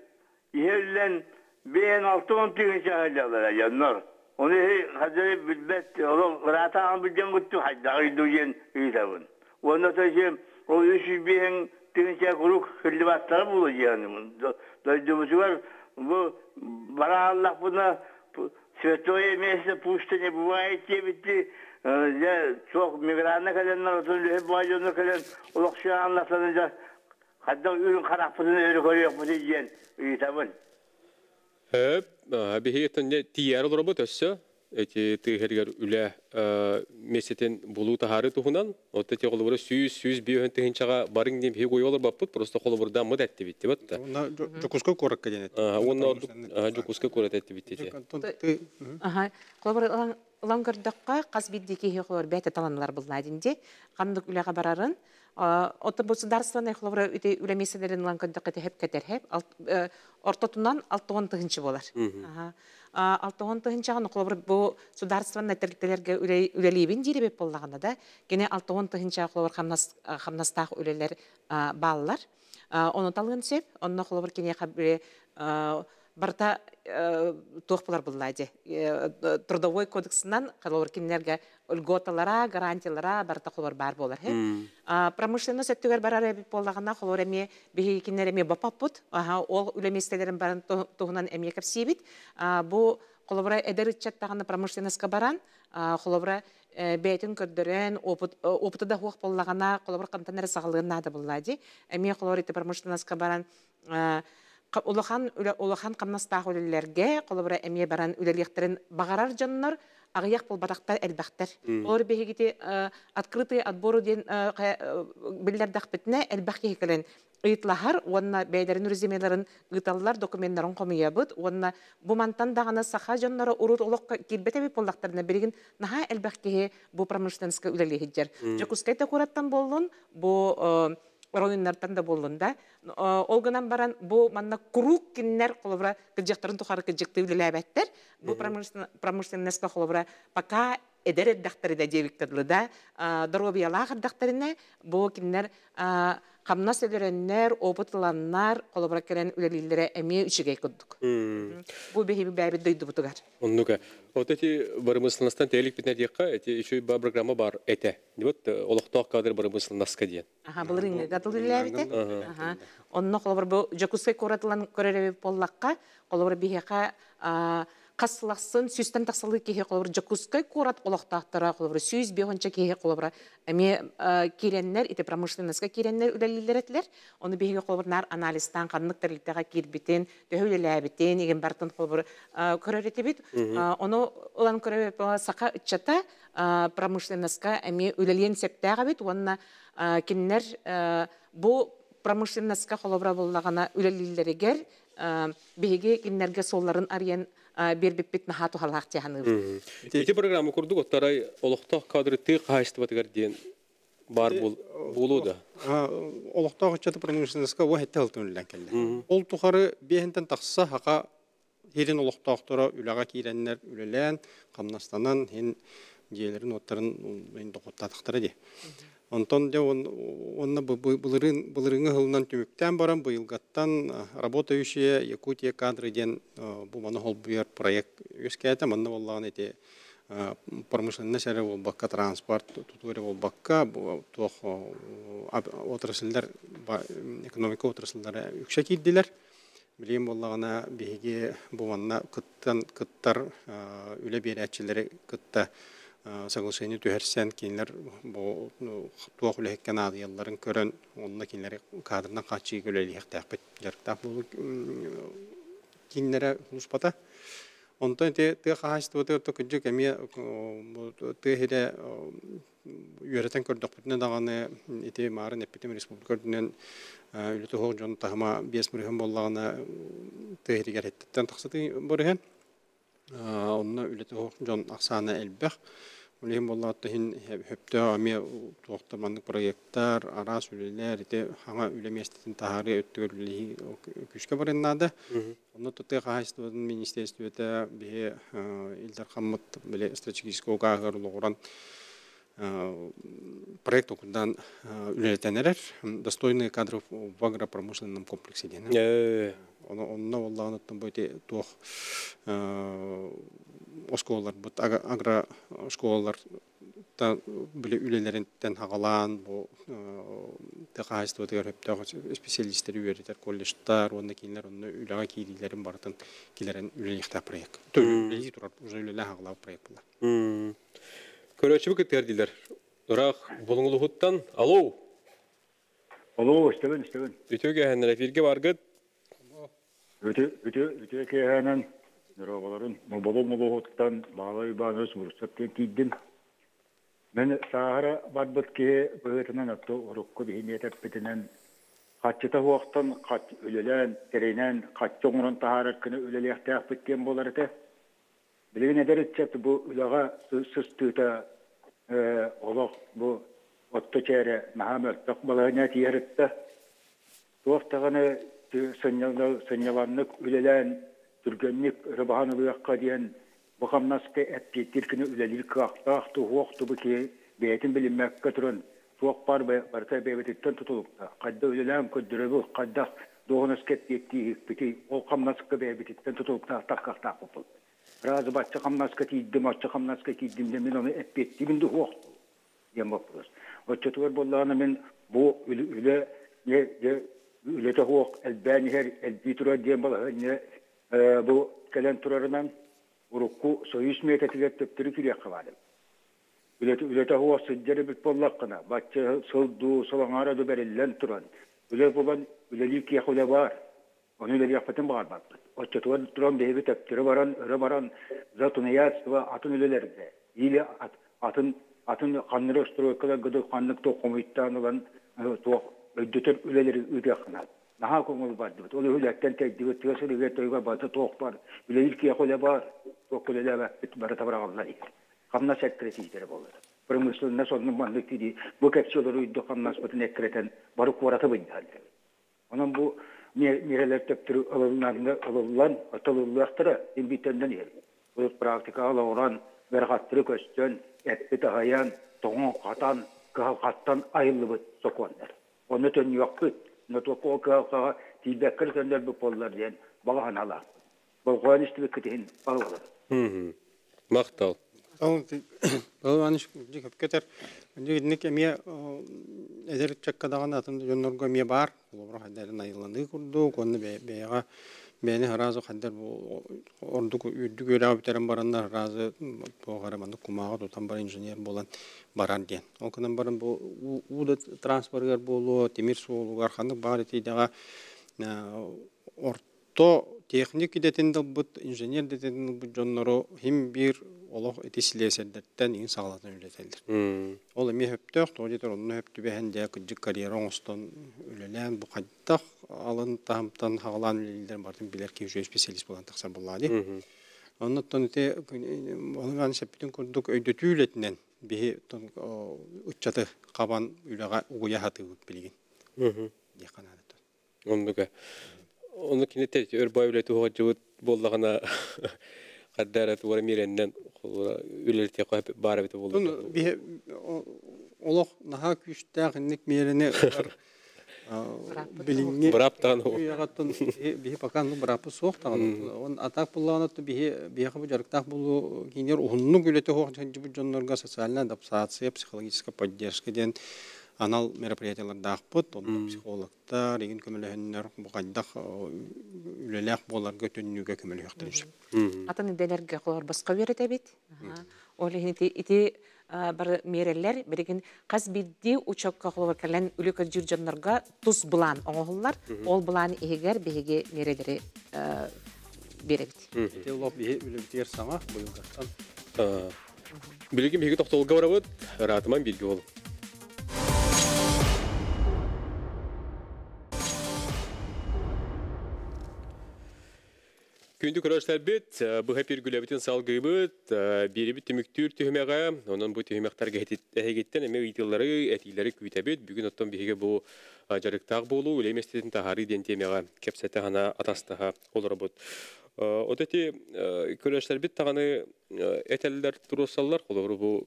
yerlen beğen 6-10 tüyünce halalar yanlar. Onu hazır bilbet oğlum rata ambilden gittim hadi duyen itabın. Onda taşım o 300 bin tüyünce kuruk hırlıbatlar bulacağım. Doydumuzu var bu bana Allah buna Svetoye mesle puştene bu ayeti bitti. Çok migranına kalanlar oturdu hep vajonuna kalan olak şu anlatılınca hatta ürün karapısını öyle koyuyor bu diyen itabın. Hep bihetten tiyar olur bu tössö. Эти тыгергер үле месетен булу тахары тухунан отта те колубура сүйүз биөһөн тыгынчага барың деп хего олор баппыт просто колубурдан мыт этти битти батта. Онна жокуска коракка денет. Онна жокуска корат этти битти. Ага. Колубур лангырдакка каз биддики хеглор бете таланлар булладинде. Кандык үлеге барарын Отто государственный хлопра үлемеселерин лангырдакка хеп кетер хеп ортотунан 6-10 болар. Ага. алтоон тыһынчаҕын оҕолобур бу сударстванна тергителерге үлелиибин дииребеп боллагана да кене алтоон тыһынчаҕы оҕолобур хамнастаах үлелер бааллар. Оны талгын сеп, онно оҕолобур кене хабре барта туохпалар буллаади. Трудовой кодексынан оҕолобур кинилерге льготалара, гарантиялара барта оҕолобур бар болар. Промышленность өттүгер барар эбип боллагана оҕолобур эми биһиги кинилер эми бапаппут. Ол үлеместелерин барын туһунан эми кепсибит. Бу оҕолобура эдер ытчаттаганы промышленностька баран оҕолобура бәйтін көрдөрен опыты да хуақ боллагана оҕолобур кантанер сагалыгына да буллаади. Эми оҕолобур ити промышленностька баран улахан камнастаах үлелерге оҕолобура эми баран үлелиектерин багарар дьоннор агыяк болбатактар элбахтар. Олар бехигити открытый отбору ден биллердахпитне элбах кехикелен ыйтлахар, онна бәйдерин резюмеларын ыйталлар, документларын комуябыт, онна бумантан дагана саха жоннары урут олоққа кирбете беп боллақтарына берген наха элбах кехе бу промышленская үлелихиджер. Жакускайта кураттан боллун, бу районнардан да боллун да. Олгынан баран бу манна круг киннер колобра кыжыктарын тухары кыжыкты үлеләбәттер. Бу промышленская колобра пока эдер дактары да дебиктерли да. Дробиялах дактарына бу киннер камнас элереннер, опытланнар, колобра керен үлелилере эми үчүгей куддук. Бу бехиби бәбит дойду бутугар. Оннука. Вот эти барымысланастан тәлик битне дияққа, эти еще ба программа бар, эте. Вот олықтақ кадр барымысланаска дейін. Бұл ринге гатылды ләбите. Онно колобра бу жакускай коратылан көреребе поллаққа, колобра бихеқа қасылақсын, сүстен тақсылы кеге колобра жакускай корат олықтақтыра, колобра сүйіз беғынша кеге колобра әме кереннер, ите промышленностька кереннер үлелілер. Оны беге колобра нар анализтан, қанлық тәрліктеға кербітен, төхөлеләбітен, еген бартын колобра көререте бит. Оны олан көреребе сақа үтчата промышленностька әме үлелен септәға бит. Онына кеннер бұл промышленностька колобра боллағана үлелілерегер беге кеннерге солларын ариян бербеппет нахату халақ тяханы. Эти программы курдук оттарай олықтақ кадры ты қайшты батыгар дейін бар болу да. Олықтақ үтчаты промышленностька ол хетті алтын үлілен келді. Ол тұқары бейінтен тақсыса хақа херен олықтақтыра үліға кейренлер үлілен, қамнастанан хен жиелерін оттарын доқоттатықтары де. Онтон де онна былырыңы ғылынан түміктен барам, бұйылғаттан работающие Якутия кадры ден бұманы ғол бұйар проект өскәйті, манна боллаған ете промышленность әрі ол баққа транспорт, тұтуыры ол баққа отраслар, экономика отраслары үкші кейділер. Білейм боллағана бейге бұманна күттар үлі берәтчілері күтті соглашение түһәрсән кинләр бу туак үләккән адыялларын көрән онна кинләр кадрдан качы гөләлих тәхбит ярта бу кинләр хушпата онтан те хашты өтөр төкҗө кеме те хәдә йөрәтән көрдек битне даганы ите марын эпитем республикадан үләтә хор жон тахма 5 миллион боллагына те хәдә гәрәттән тахсаты борһен онна үләтә хор жон аксаны элбәх Улем боллатты хин хөптө ами тоқтамандык проекттар, арас үлелер, ите хаңа үлеместетін тахары өттігірлігі күшке барыннады. Оны тұты қағайыстығын министерстветі бе илдар қаммыт стратегический оғағыр ұлғыран проект оқыдан үлелетенерер. Достойный кадров в агропромышленном комплексе дейін. Онына оллағын өттін бөйте тоқ осколар, агрошколалар білі үлелерінтен хағалан, тәқайысты өтігер өптіғі специалистері үйердер, колледжтар, онына кейінлер, онына үліға кейдейлерін бардын келерін үлеліктә проект. Үлелі тұрар, уже үлелі хағалау проект бұлар. Көрөчі бүкіт кәрдейлер. Ұрақ бұлыңылы ғыттан, алло! Алло, істеген. Өтеуге әнір әферге барғыд? Өте кәйәнен нұрағаларын мұбалы ғыттан бағалай бағыз бұрыстаптен кейдім. Мен сағара барбыт ке бұғытынан атты ұрыққы бейіне тәппетінен қатчыта уақыттан өлелен, терейнен, қатчы оңырын тағарыр күні өлелі әқтәқ біткен болар әті. Білген әдер етчәті бұл үліға сұс түті олық бұл отты чәрі мәхам өлттіқ балағына тиерітті. Туақтағаны сыняланлық өлелен Türgenlik Rıbahanlıqqa diyen Bakamnaska ettitirkini ülelir kaqtaqtı hoqtu bu ki beyetin bilinmekka turun soğuk barta bebetitten tutulukta. Qadda ülelem köddürübü qadda doğunasket yettiği biti o kamnaska bebetitten tutulukta taqqaqtaq bupul. Razı batça kamnaska tiydim, atça kamnaska tiydim demin onu ettiğimde hoqtu. Diyen bakıyoruz. O çatır bollağına men bu ülete hoq elbani her elbitura diyen bala bu kelen turarından urukku soyuz metetiget teptiri kiriye kavadım. Ülete hova sıccarı bit bollakına. Batça soldu, solangara da berillen turan. Üle bulan, ülelik yakule var. Onu ülelik yakfatın bağır baktı. O çatıva turan behevi teptiri varan, öre varan, zatını yatsıva atın ülelerinde. İyle atın kanları üstürü kadar gıdı kanlık tokumittan olan ödütür üleleri üdekına. Naha konul vardı. O hületten tekdivet tüyası rüvet toyga batı toğuk var. Ülelik yakule var. Toğuk üleler var. Barı tabara Allah değil. Kamna sekreticileri olur. Pırmıslı ne sonun bandık dedi. Bu kapsiyonları uydu kamna sıfatını ekreten barı kuvaratı bindi halde. Onun bu mireler teptiri alınan atılılıqtırı imbitenden yer. Bu praktika alınan verhattırı köstön, etli tahayan, toğun katan, kattan ayrılıbı sokuanlar. Onu tön yok bit. Notoku o kağa tibekir sönder bu pollar diyen bağın ala. Bu koyanıştı bir kıtın balı olur. Maqtal. Ол аныш көптер. Дигник эмия эдер чаккадаган атын жоннорго эмия бар. Олор хадарын айыланды курду, кону бега бени харазы хаддар ордук үрдүк өрөп битерен барандар харазы богараманды кумага тутан бар инженер болан баран ден. Ол кынан барын бу уда транспортер болу, темир суулугар ханды бар этидага орто техник идетинде бут инженер детинде бу жонноро хим бир олох этислесердеттен ин сагалатын үлетелдер. Ол эми хөптөк, тоодетер онну хөптү бехенде кыжык карьера оңостон үлелен бу кайдак алын тамтан хагалан үлелдер бардын билер ки үчө специалист болан таксар булады. Оннотон те онан септин курдук өйдөтүү үлетинен бихи уччаты кабан үлага угуя хаты билген. Яканады. Onu kinete örbayvleti hoca bolлагана kaddarat var mirenden ülerti qoyup barabete boldu. Bir olaq naha küçtəğinlik merine bilingi braptan o. Yağatın bir bakanlı brapı soğuktan. On atak bullanatı bir bu jarıktaq bulu kiner ohunnu gülete hoq bu jonlarga sosialna adaptasiya psixologическая поддержка ден анал мероприятиялар дақпыт, онда психологтар, еген көмілігінлер бұқайдақ үлелек болар көтінуге көмілі өқтірінші. Атын иделерге қолар басқа верет әбет. Ол ити бір мерелер, біреген қаз бидді учаққа қолар кәлін үлікі жүржанларға тұз бұлан оңғылар, ол бұлан егер беге мерелері беребет. Ити олап үліктер саңа бұйылдақтан. Білігім беге тоқтолға барабыд, ратыман білгі олым. Күнді көрәшлер бет, бұл әпер гүләбетін салғы бет, бері бет түміктүр түхімеға, оның бұл түхімектарға әйгеттен әмек итылары, әтилері көйті бет, бүгін оттан беге бұл жарықтақ болу, үлеместетін тағары дентемеға, кәпсәті ғана атастыға олары бұд. Отеті көрәшлер бет тағаны әтәлілер тұрусалар, олары бұл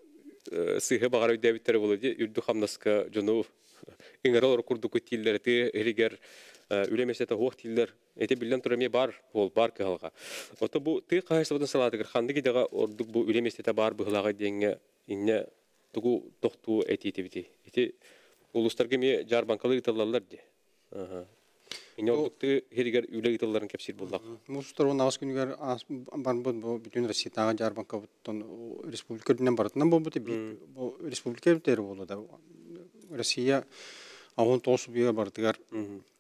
сыйғы бағар өйдәбеттері болады, үрді қамнасқа жону ыңырал ұрқұрды көттейлерді әрігер үлеместеті хоқ тейлер эте билен тураме бар ол бар калга. Ото бу ты кайсыбын салатыгыр ханды кидега ордук бу үлеместете бар быгылага денге инне тугу токту этитибити. Эти улустарга ме жар банкалы италлар ди. Инне ордукты херигер үле италларын кепсир булдак. Мустар он агыс күнүгөр бар бу бүтүн Россиядагы жар банкабыттан республикадан баратынан бу бу республикалар болду да. Россия агын тосуп бардыгар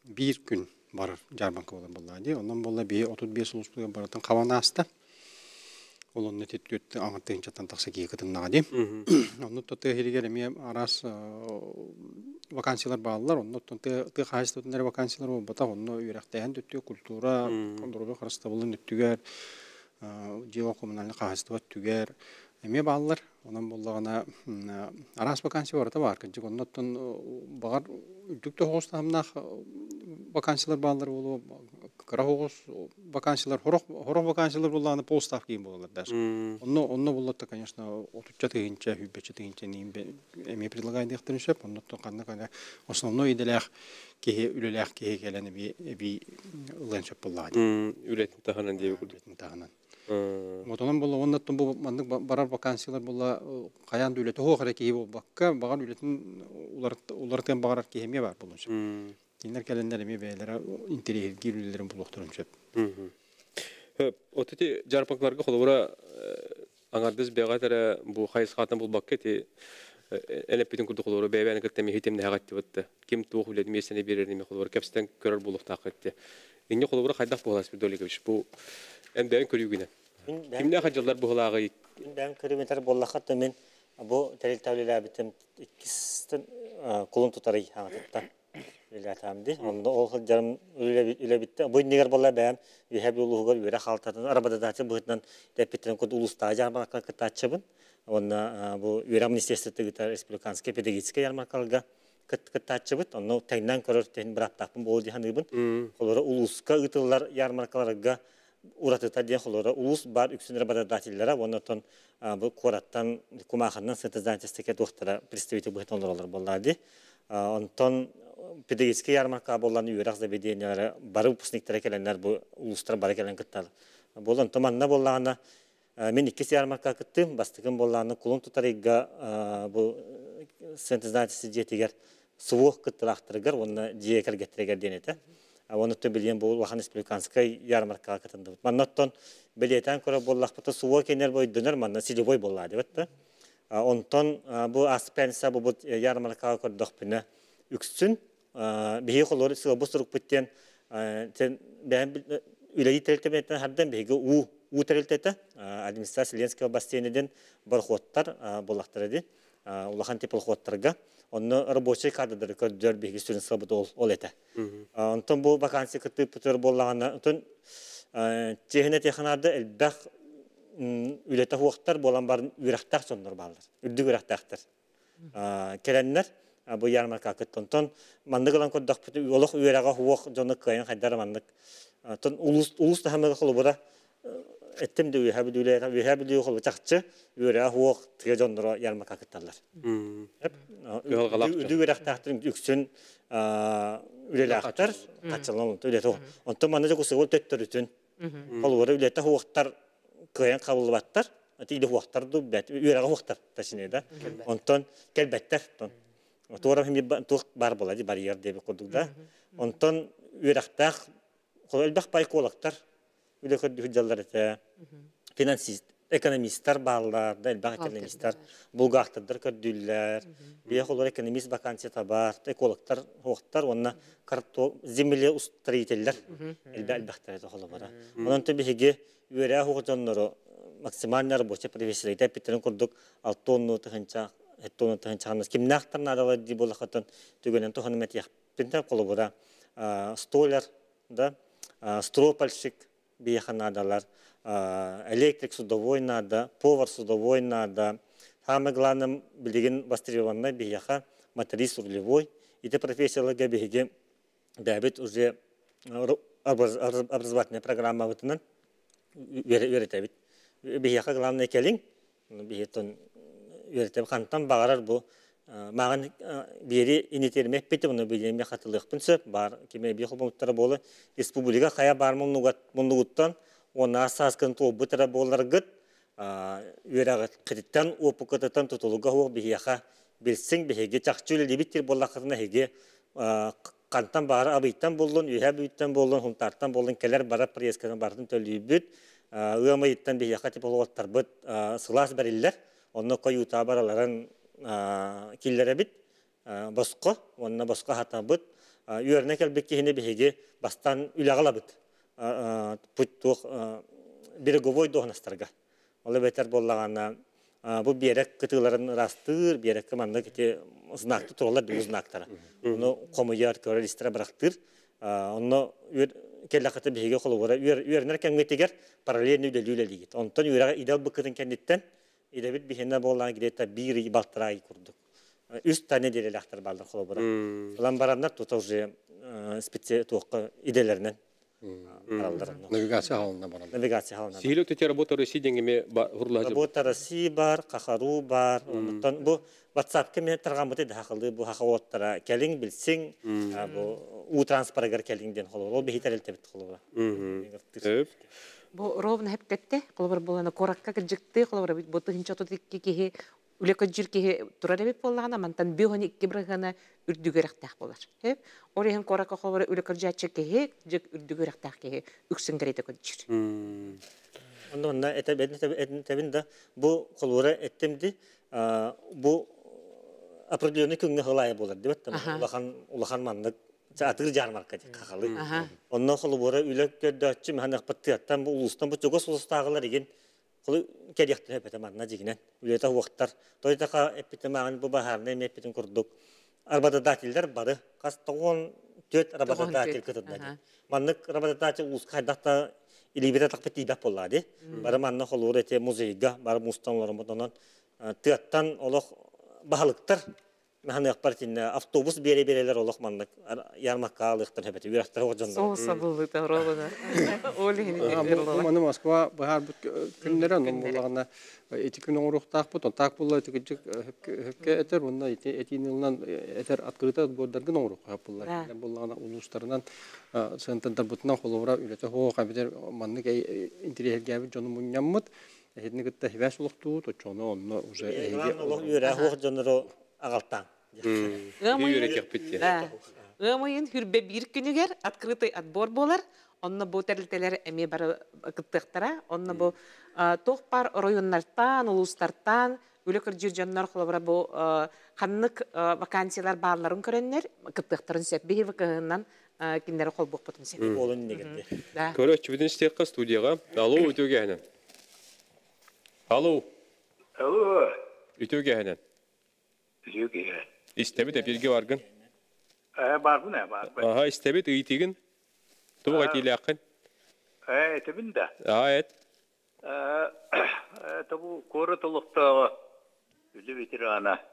bir gün var Jarbanka olan bulladı. Ondan bulla bir 35 ulusluğa baratan kavana hasta. Onun netetütte anlattığın çatan taksa ki kadınladı. Onu tuttu herigelemiye aras vakansiyalar bağlılar. Onu tuttu hayatlarında vakansiyalar o bata onu yürekten tuttu kultura, kontrolü karşıtabılın tuttugar, civa komunalini hayatlar tüger. Eme bağlılar. Ondan bullağına aras vakansiya var da var. Çünkü onun tuttu bağır Ürdükte hoşta hamnaq vakansiyalar bağlar olu баккара хоғыз вакансиялар, хорох вакансиялар болланы полстав кейін болалар даже. Онно боллатта, конечно, отуча тыгынча, хүббече тыгынча эме предлагайын дектіріншеп, оннотто қанна основной иделях кеге үлелях кеге келені би ыланшап боллады. Үлетін тағанан дейбі күрді. Үлетін тағанан. Отонан болла, оннаттан бұл мандық барар вакансиялар болла, қаян үлеті хоғыра кеге бол баққа, баған үлетін улартын бағарар кегеме бар болыншап. Кинер кәлендер эме бәйләре интерьер гирүләрен булыктырып. Отыти жарпакларга холора аңардыз бегатара бу хайс хатын булбакка ти элепитин курду холора бәйбәне кертеме хитемне хагатты бутты. Ким тух билет месене берерне холора капстан көрөр булык тақытты. Инне холора хайдак булас бир долегебиш бу энден көрүгүнө. Кимне хаҗалар булагы? Энден көрүмтер боллакта мен бу терилтәүлеләр битем икистен кулун тутарый хагатта. Tamdi. Onda o jarım öyle bitti. Bu neger bolla ben bir uluğu göre haltatan arabada da buhutdan tepitten kod ulusda jarmarka kıtaçыбын. Onda bu Üra Ministerstvi gitar Respublikanskiy pedagogический ярмаркалга kıtaçыбыт. Onu tenden көрөр тен bir attapın boldu hanыбын. Olara uluska ıtıllar ярмаркаларга uratıta diye olara ulus bar üksün работодательләре. Ondan bu korattan kumaxandan сытызданчестеке доктора представитель buhut onlarlar bollardı. Ondan pedagogический ярмарка болланы үйрәк заведениялары бары выпускниктер келеннәр бу улустар бары келен кыттар. Болан томанна болланы мен икесе ярмарка кыттым, бастыгым болланы кулун тутарыга бу сентизнатысы жетигер суох кыттырактыргар, оны жиекер геттирегер денете. Оны төбелен бу Лахан Республиканскай ярмарка кытынды. Маннаттан билетен көрө боллакпыты суох кенер бой дөнөр манна силебой боллады бетте. Онтон бу аспенса бу ярмарка көрдөхпүнө үксүн бихи холор сылбыстырык биттен бән үләй тәртибеттен һәрдән бихиге у тәртибетте администрация Ленского бассейнеден бар хоттар булактыр иде. Улахан типл хоттарга онны рабочий кадрдар көрдөр бихи студент сабыт ол эте. Онтон бу вакансия кытып бүтөр боллаганы онтон техне технада элбах үләтә хоттар болан бар үрәхтәр соннор балдар. Үрдү үрәхтәр. Келәннәр bu yarmarka kıttın. Mandıgılan koddak oluk üyerağa huok jonu kayın haydara mandık. Ton ulus da hemen kolu bura ettim de üyehabilüye kolu çakçı üyerağa huok tıga jonlara yarmarka kıttarlar. Üdü üyerak tahtırın yüksün üyelaktar kaçılan oldu. Ondan mandıca kusuğul töttür ütün. Kolu bura üyelete huoktar kayın kabul battar. Tiydi huoktar du üyerağa huoktar taşınıydı. Ondan kelbetler. Tuğra hem tuğ bar boladı bariyer diye kodukda. Ondan üyeraktar elbak pay kolaktar. Üyle kördü hüccalar ete. Finansist, ekonomistler bağlar da elbak ekonomistler. Bulgaktırdır kördüller. Bir olur ekonomist vakansiya tabar. Ekolaktar hoğutlar. Onunla zemilye ustırıyteller. Elbaktar ete kolu bara. Ondan tabi hege üyerağı hoğucanları maksimalner boşa profesörleyte bitirin kurduk. 6 onlu tıhınca Ettonu tahınçağınız. Kim nağıttan adalar diye bolakatan tügenen tohanımet yakpinter kolu bura. Stolar da, stropalşik bir yakın adalar, elektrik судовойнада, повар судовойнада, самое главное, bildiğin востребованная bir yakın моторист рулевой. Эти профессияларға беге дәбет уже образовательная программа вытынан öğretebit. Bir yakın главное келин, bir ton öğretip kantan bağırar bu. Mağın biri initermek bitti bunu bilmeye katılıqpın söp var. Kime bir hukumuttara bolu Respublika kaya bar munuguttan ona saskın tobu tara bolar gıt öğreğit kreditten opu kıtıtan tutuluğa hoğ bihiyaqa bilsin bihege çaqçülü libittir bollaqırına hege kantan bağır abiyitten bollun, üyebiyitten bollun, huntartan bollun keler bara priyeskadan bardın tölüybüt ıyamayitten bihiyaqa tip olgattar bıt sılas beriller. Onu koyuta baraların killere bit baskı, onunla baskı hata bit. Örnek elbette yine bir hege bastan ülağala bit. Puttuq bir govoy doğnastarga. Ola beter bollağana bu biyerek kıtıların rastır, biyerek kımanda kiti znaktı turlar düz znaktara. Onu komuyar köre listara bıraktır. Onu kellakatı bir hege kolu vura. Örnerken getiger paralel nüdelüyle ligit. Ondan üyrağa ideal bıkıdın kenditten İdebit bir henne boğulan gideta bir baltırağı kurduk. 3 tane derelekler baldır kolu bura. Ulan baranlar tuta уже специалистler idelerden Навигация халына барам. Навигация халына. Сихилек төте работа Россия деңгеме хурлажы. Работа Россия бар, Кахару бар. Онтан бу WhatsApp кеме тарган бите хакылды бу хакаваттара келин билсең, бу у транспортгар келиңден холор. Ол бихитер элтебит холор. Бу ровно хептетте, колбар булана коракка кыржыкты, колбар бу тыгынча тотикки кихи үлекө жирки турар эбит боллагана мантан биони икки брагана үрдүгөрөктак болар. Хеп, орehen коракка колбар үлекө жачы кихи, жек үрдүгөрөктак кихи үксүн керете көчүр. Онда этебинда бу колбара эттемди, бу определенный күнгө хылай болар деп аттым. Улахан мандык Атыр жармарка ди кахалы. Онно холбора үлөккө дөчү механик паттыяттан бу улустан бу жогос улустагылар деген колу керектер хепете манна дигинен. Үлөтө вакыттар тойтака эпитемагын бу бахарны мепитин курдук. Арбададатилдер бары. Кас 4 арбададатил кытыдды. Маннык арбададатил улус кайдакта илибете такпети бап боллады. Бары манна холбора эте музейга бар мустанларын бутанан тыяттан олох бахалыктар Механик партийне автобус бере-берелер олох мандык ярмакка алыктыр хепете үрәктер оҗонда. Соса булды таврогына. Олени дерләр. Маны Москва бахар бит күннәре булганна эти күн урухтак бут, так булла тигек хепке этер монда этинилнан этер открыто бордыргын урух булла. Булгана улустарынан сентентер бутнан холовра үлете хо кабидер манны интерьергә бит җоны мунняммыт. Эдне гытта хевәс улукту, то җоны онны уже үрә хо җонро агалтан. Гамайын хүрбе бир күнүгер открытый отбор болар. Онны бу тәрилтелер эме бары кыттыктара, онны бу тохпар районнардан, улустардан, үлекер жирҗаннар холобра бу ханнык вакансиялар барларын көрөннәр, кыттыктарын сөпбе вакыгыннан киндер холбук бутун сеп. Олон негенде. Көрөчү бүтүн стекка студияга. Алло, үтөгәнен. Алло. Алло. Үтөгәнен. Жүгеге. İstebit epirge vargın. Бар bu ne var? Aha istebit iytigin. Tuğat ile yakın. Etebin de. Evet. Tabu koratılıkta öyle veterana.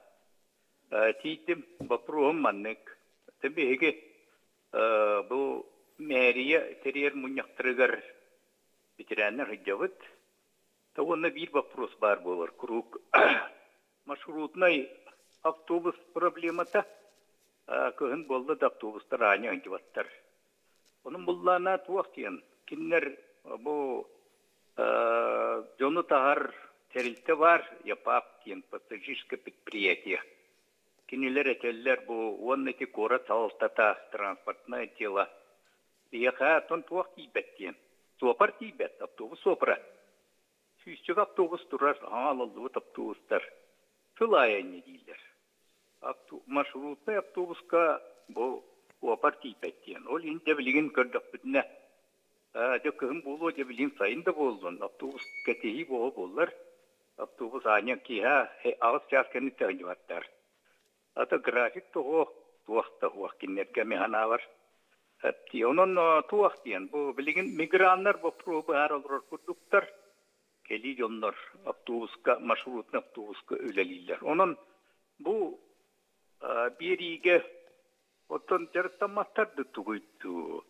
Titim bapruhum mannek. Tabi hege bu meriye teriyer munyaktırıgar veteranlar hıcavıt. Tabu onda bir baprus var bolar. Kuruk. Marşrutnay автобус проблемата кыһын болду да автобустар аня антиваттар. Onun bullana tuaqtiyan kinler bu жону тахар терилте var yapap diyen пассажирское предприятие. Кинелер этеллер bu он эти город салстата транспортное тело. Яха тон туақти беттен. Сопар тибет автобус сопра. Süsçük автобус турар алылды автобустар. Тылая не дилер. Маршрутный автобуска бу партий петтен. Ол инде билген көрдөк бүтүнө. Дөкөм болу деп билген сайында болдун. Автобус кетеги болар. Автобус аня киha агыс часканы тагыбаттар. Ата график того туакта кинерге механа бар. Хәтти онун туактен бу билген мигранттар бу пробалар алыр курдуктар. Кели жоннор автобуска маршрутный автобуска өлелилер. Онун бу бериге отон жартаматтарды тугуйту.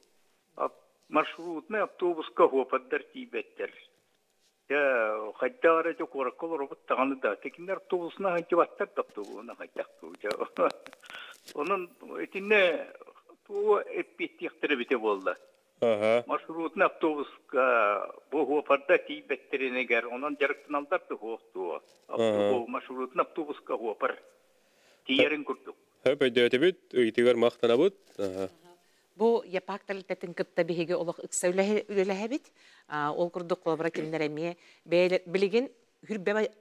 Маршрутный автобуска хопаддар тибеттер. Я хаттары жо коракол робот тагында текинер автобусна хантиваттар таптуна хаттакту. Онун этине туу эппеттиктер бите болду. Маршрутный автобуска бу хопадда тибеттеринегер онун жарыктаналдарды хокту. Маршрутный автобуска хопар. Тиерин курдук. Хөп өдөтөбүт, ыйтыгар мактанабыт. Бу япак талтатын кытта биһиге олох ыксаулэһэбит. Ол курдук колбара киннереме билигин хүрбе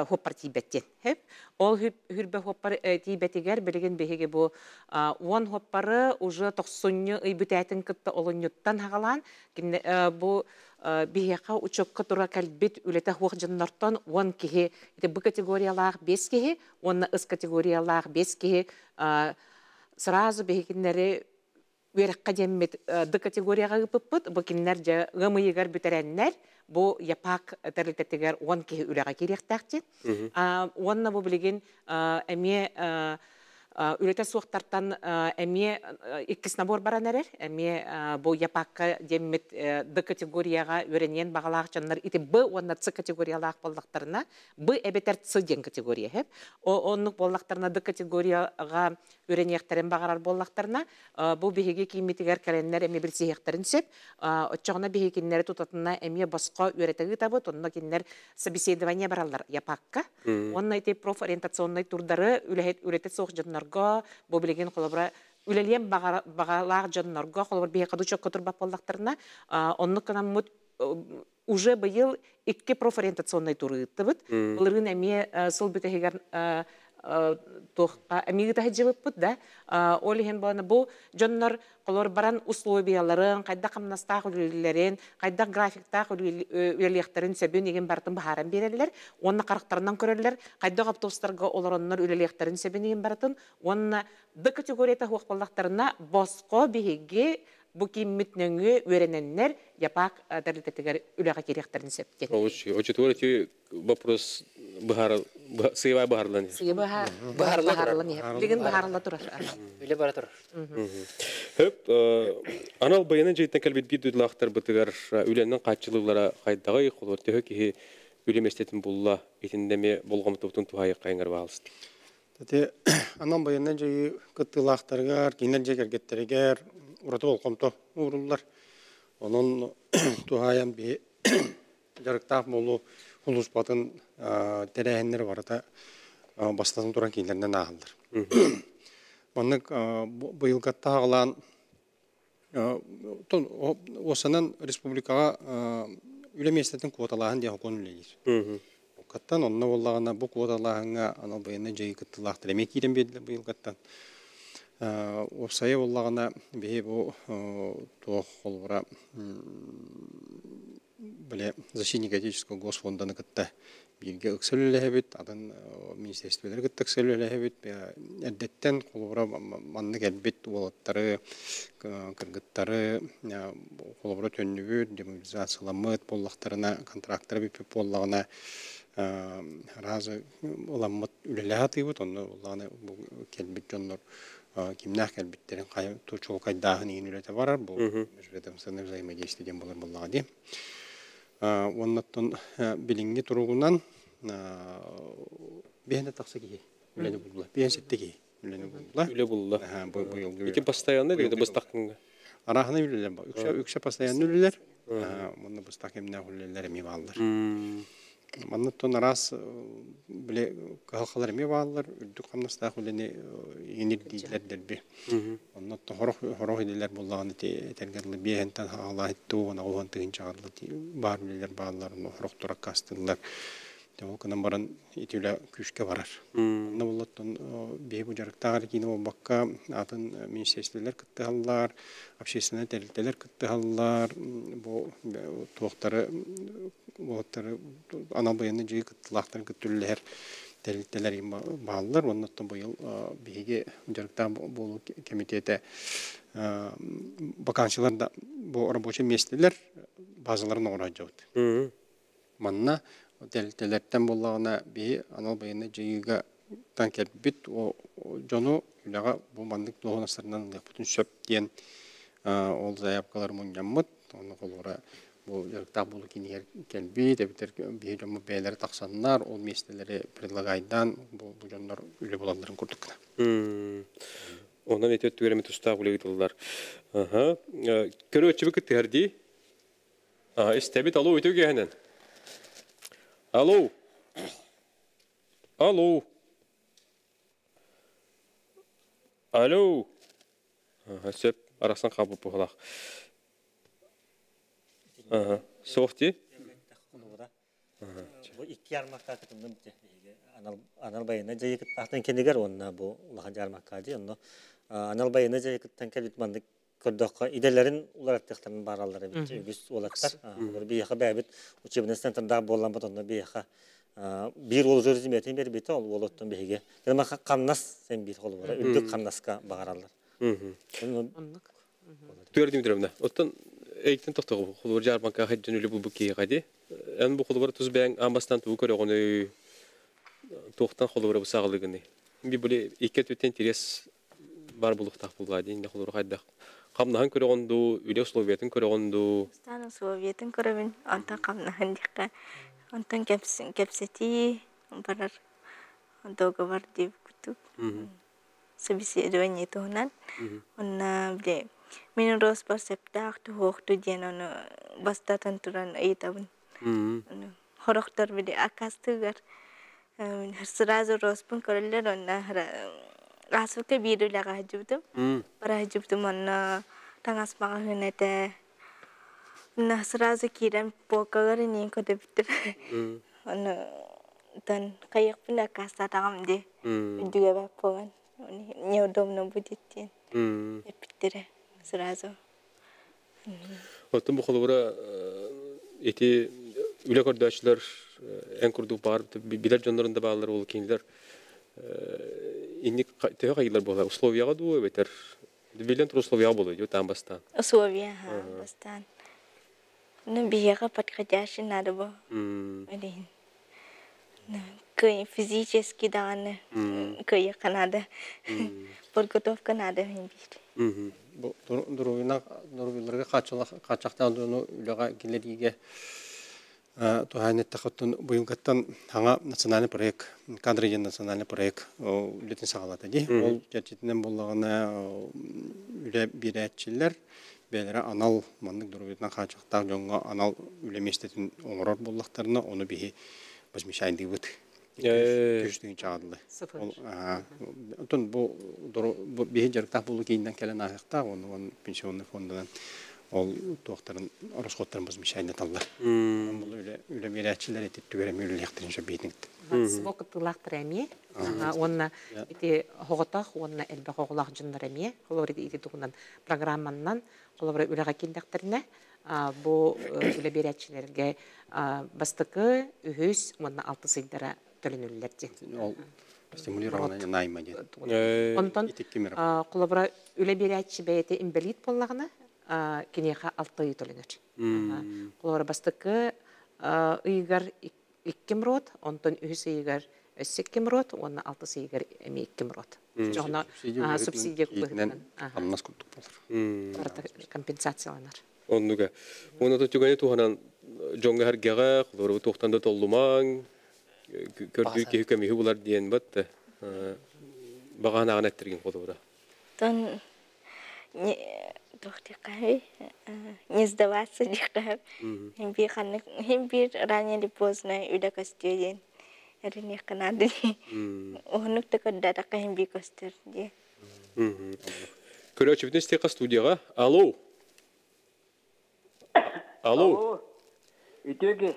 хоппар тибеттен. Хеп ол хүрбе хоппар тибеттигер билигин биһиге бу он хоппары уже 90 ыйбытатын кытта олоньюттан хагалан бу биһига учокка тура калбит үлете хуакжыннартан 10 киһи бу категориялар 5 киһи, онна ыс категориялар 5 киһи сразу биһигиннери Верхка деммет ды категорияга гыппыт, бу киннер же гымыйгар битереннер, бу япак терлететигер 10 ки үлега керектакчы. Онна бу билген эме Үлете суықтартан әме иккіс набор баран әрер, әме бұл япаққа деммет Д категорияға өренен бағалақ жанлар ити Б онна Ц категориялақ боллақтарына Б әбетер Ц ден категория. Онық боллақтарына Д категорияға өренеқтерін бағарар боллақтарына бұл бейге кейметігер кәленлер әме бір сейхтерін сеп, отчағына бейгенлері тұтатына әме басқа өретігі табыт, онына кенлер собеседование баралар япаққа. Онна ити профориентационный турдары үлете соқ жанларға, бұл білеген қолабыра үлелен бағалақ жанларға, қолабыр бейге қадучок көтірбап боллақтарына, онны қанамыд уже бұйыл 2 профориентационный туры тұбыт. Бұлырын әме сыл бүтігер әмегі тәхі жылып бұд, да? Олеген боланы бұл жонлар қолор баран условияларын, қайда қамнастақ үлелерін, қайда графиктақ үлелерін сөбін еген бартын бағарын берелер, онына қарықтарынан көрелер, қайда автобустарға оларонлар үлелерін сөбін еген бартын, онына Д категорията хуақпаллақтарына босқо бейге бұл кеймітніңі өрененлер япақ дәрлететігер үліға керектерін сөпкен. Очень творите вопрос сыйвай бағарлан. Сыйвай бағарлан. Білген бағарлан тұрар. Үлі бара тұрар. Анал байынан жайттан кәлбет бір дөйділақтар бұтығар үленнің қатшылығылара қайдағы қолыр төхі кейі үлеместетін болла етіндеме болғамы топтың туғайы қайыңар бағалысты. Анал байынан жайы қыттылақтарғар, кейінер жегергеттерігер, ураты болқамты урулар. Onun tuhayan bir жарықтақ болу ұлыс батын тәрәйінлер бар да бастатын тұран кейлерінен ағылдыр. Онық бұйылғатта ағылан осынан республикаға үлеместетін квоталағын де құқын үлелер. Қаттан онына болағына бұл квоталағыңа анал бұйына жайы күттілақтыр. Әме кейден беділі бұйылғаттан. Опсайы болағына бейі бұл тоқ қолғыра біле защитник отеческого госфонданы кітті бірге үксілі әләбет, адан министерствелер кітті үксілі әләбет, әрдеттен қолғыра манны кәлбет олаттары, кіргіттары, қолғыра төннігіт, демобилизацияламыт боллақтарына, контракттары бепеп болағына разы оламыт үлелі атыйбыт, оны олағына кәлбет жонлар кимнах кәлбеттерін чол қайдағын ең үлеті барар, бұл межведомственный взаимодействиеден болар болаға де. Оннаттан білінге тұруғынан бейінді тақса кейі, үлені бұлла, бейін сетті кейі, үлені бұлла. Үле бұлла. Екен постоянны дейді бұстаққынға? Арағына үлелер бар, үкше постоянны үлелер, мұны бұстақ еміне үлелер еме балылар. Маннаттан арас біле қалқалар еме балылар, үрдік қамнастақ үлені енер дейділер дәрбе. Оннаттан хорох еделер болағаны тәргерлі бейінтен ағала етті оғана оған тығын чағарлы бар үлелер балылар, хорох тұрақ қастылар. Ол кынан баран етеулі күшке барар. Онна болаттан бейбу жарықтағар кейіні ол баққа атын министерствелер күтті қалылар, общественный тәрілтелер күтті қалылар, туақтары анал баянны жүйі күттілақтарын күттілілер тәрілтелер бағалылар. Оннаттан бұйыл бейге жарықтағар болу комитеті бақаншыларда бұл рабочий местелер базаларын оғыра жауды. Манна Тәлтәләрттен болағына бей анал байыны жүйіға тан кәлбіт, жону үліға бұл мандық доғынастарынан бұтын сөп ден ол заяпқалар мұнжаммыд. Оны қолғыра бұл жарықтақ болу кенегер кәлбіт, әбітер бей жомы бәйлері тақсанлар, ол местелері предлагайдан бұл жонлар үлі боладыларын көрдік. Онан етет түгереме тұстақ үлі ғытылдар. Көрі өтші бүкітті әрді? Істәбіт алу өтеу кәхінен? Алло. Алло. Алло. Сөп, арақсан қабып бұғылақ. Соқты? Бұл 2 ярмаққа күтімдім. Анал байына жайы күттақтан кендегер, онына бұл ұлақан жармаққа де. Анал байына жайы күттен кәлбет мандық көрдіққа иделерін олар әттіқтарын баралары бітті, үгіз олаттар. Бейіқі бәбіт учебінің центрдағы болған бұт, онда бейіқі бір ол жөр зіметен бері бейті ол олаттың бейге. Дәлмаққа қамнас сен бейт қолы бара, үлдік қамнасқа бағаралар. Түгер Дмитриевна, оттан әйттен тоқтығы қолы бар жарбанқа қайджан үлі бұл бүкейі қайды. Ән бұл қолы бар тұз бәң амбастан тұғы көрі оғыны тоқтан қолы бар бұл сағылығыны. Bir böyle iki tüten interes var bulukta bulga deyin ne olur hayda. Kamnahan köre ondu, üle Slovyetin köre ondu. Stanın Sovyet'in körevin ondan kamnahan dikka. Ondan kepseti barar. Doga var diye kutuk. Собеседование tuhnan. Onna bile minun ros perseptak tu hok tu jenon basta tenturan aitabun. Horoktor bile akas tugar. Serazu ros pun kerja onna rasu ke biru laga hajubtum. Para hajubtum onna tangas makahunete. Nah serazu kiran pokar ni ko debitur. Onna dan kayak pun akas tatangam de. Juga bapongan. Неудобно будет. Питере сразу. Оттон бу холбора эти үлөкөрдөчлөр эн курдук бар билер жонлорунда баалар бол кинилер инник төө кайылар бола условияга дуу бетер билен тур условияга болду там бастан условия бастан ну бияга подходящий надо было один физически данные кое-как надо подготовка надо Бу дуруларга качактан дону үлага килериге тухайнет тахаттан буюнгаттан ханга национальный проект кадрыен национальный проект үлетин сагалата ди ол жачитинен боллагана үле биретчилер белере анал мандык дуруларга качактан жонго анал үлеместетин оңорор боллактарына оны бихи башмишайндык бут Köştüğün çağırdı. Ondan bu bir jarıkta bulu keyinden gelen ayakta onun pensiyonlu fondundan ol doktorun araştırmalarımız mişayne tallar. Bunu öyle meraççılar etip veremiyorlar yaktırince beytin. Vakıtlılar tremiye. Onun iti hoğutak, onun elbe hoğulak cündüremiye. Koloridi iti tuğundan programmandan koloridi ülega kindektirine. Bu öyle meraççılarga bastıkı, ühüs, onun altı sıydara төлөнүллерди. Стимулирование найма ди. Онтон колобра үле берәчи бәйте инвалид боллагына кинеха 6 ай төлөнөр. Колобра бастыкы ыйгар 2 мрот, онтон үс ыйгар 8 мрот, онна 6 ыйгар 2 мрот. Жона субсидия күбөнөн. Амнас куттук болор. Компенсацияланар. Оннуга. Оны төтүгәне туханан жонга хәргәгә, колобра тохтанда толлумаң Kördüğü ki hükümü bular diyen battı. Bağana anettirgin kodura. Ton doktorlar не сдаваться дикав. Им bir ранее или поздно уйда костюм. Это не канады. Он так когда так им би костюм. Короче, в стека студияга. Алло. Алло. Ütüge.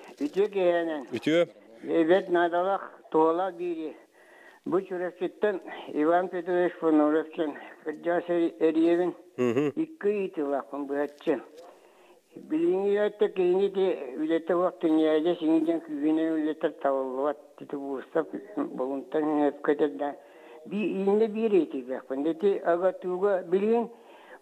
Evet, nadalak tuğla biri. Bu çürefçitten İvan Petrovich Fonovrov'ken Kırcası Eriyev'in iki itilakın bu etçen. Bilini ettik yine de ülete vakti niyade sinirden küvene ülete tavallıvat dedi bu usta buluntan öpketeden. Bir yine bir itilakın dedi aga tuğla bilin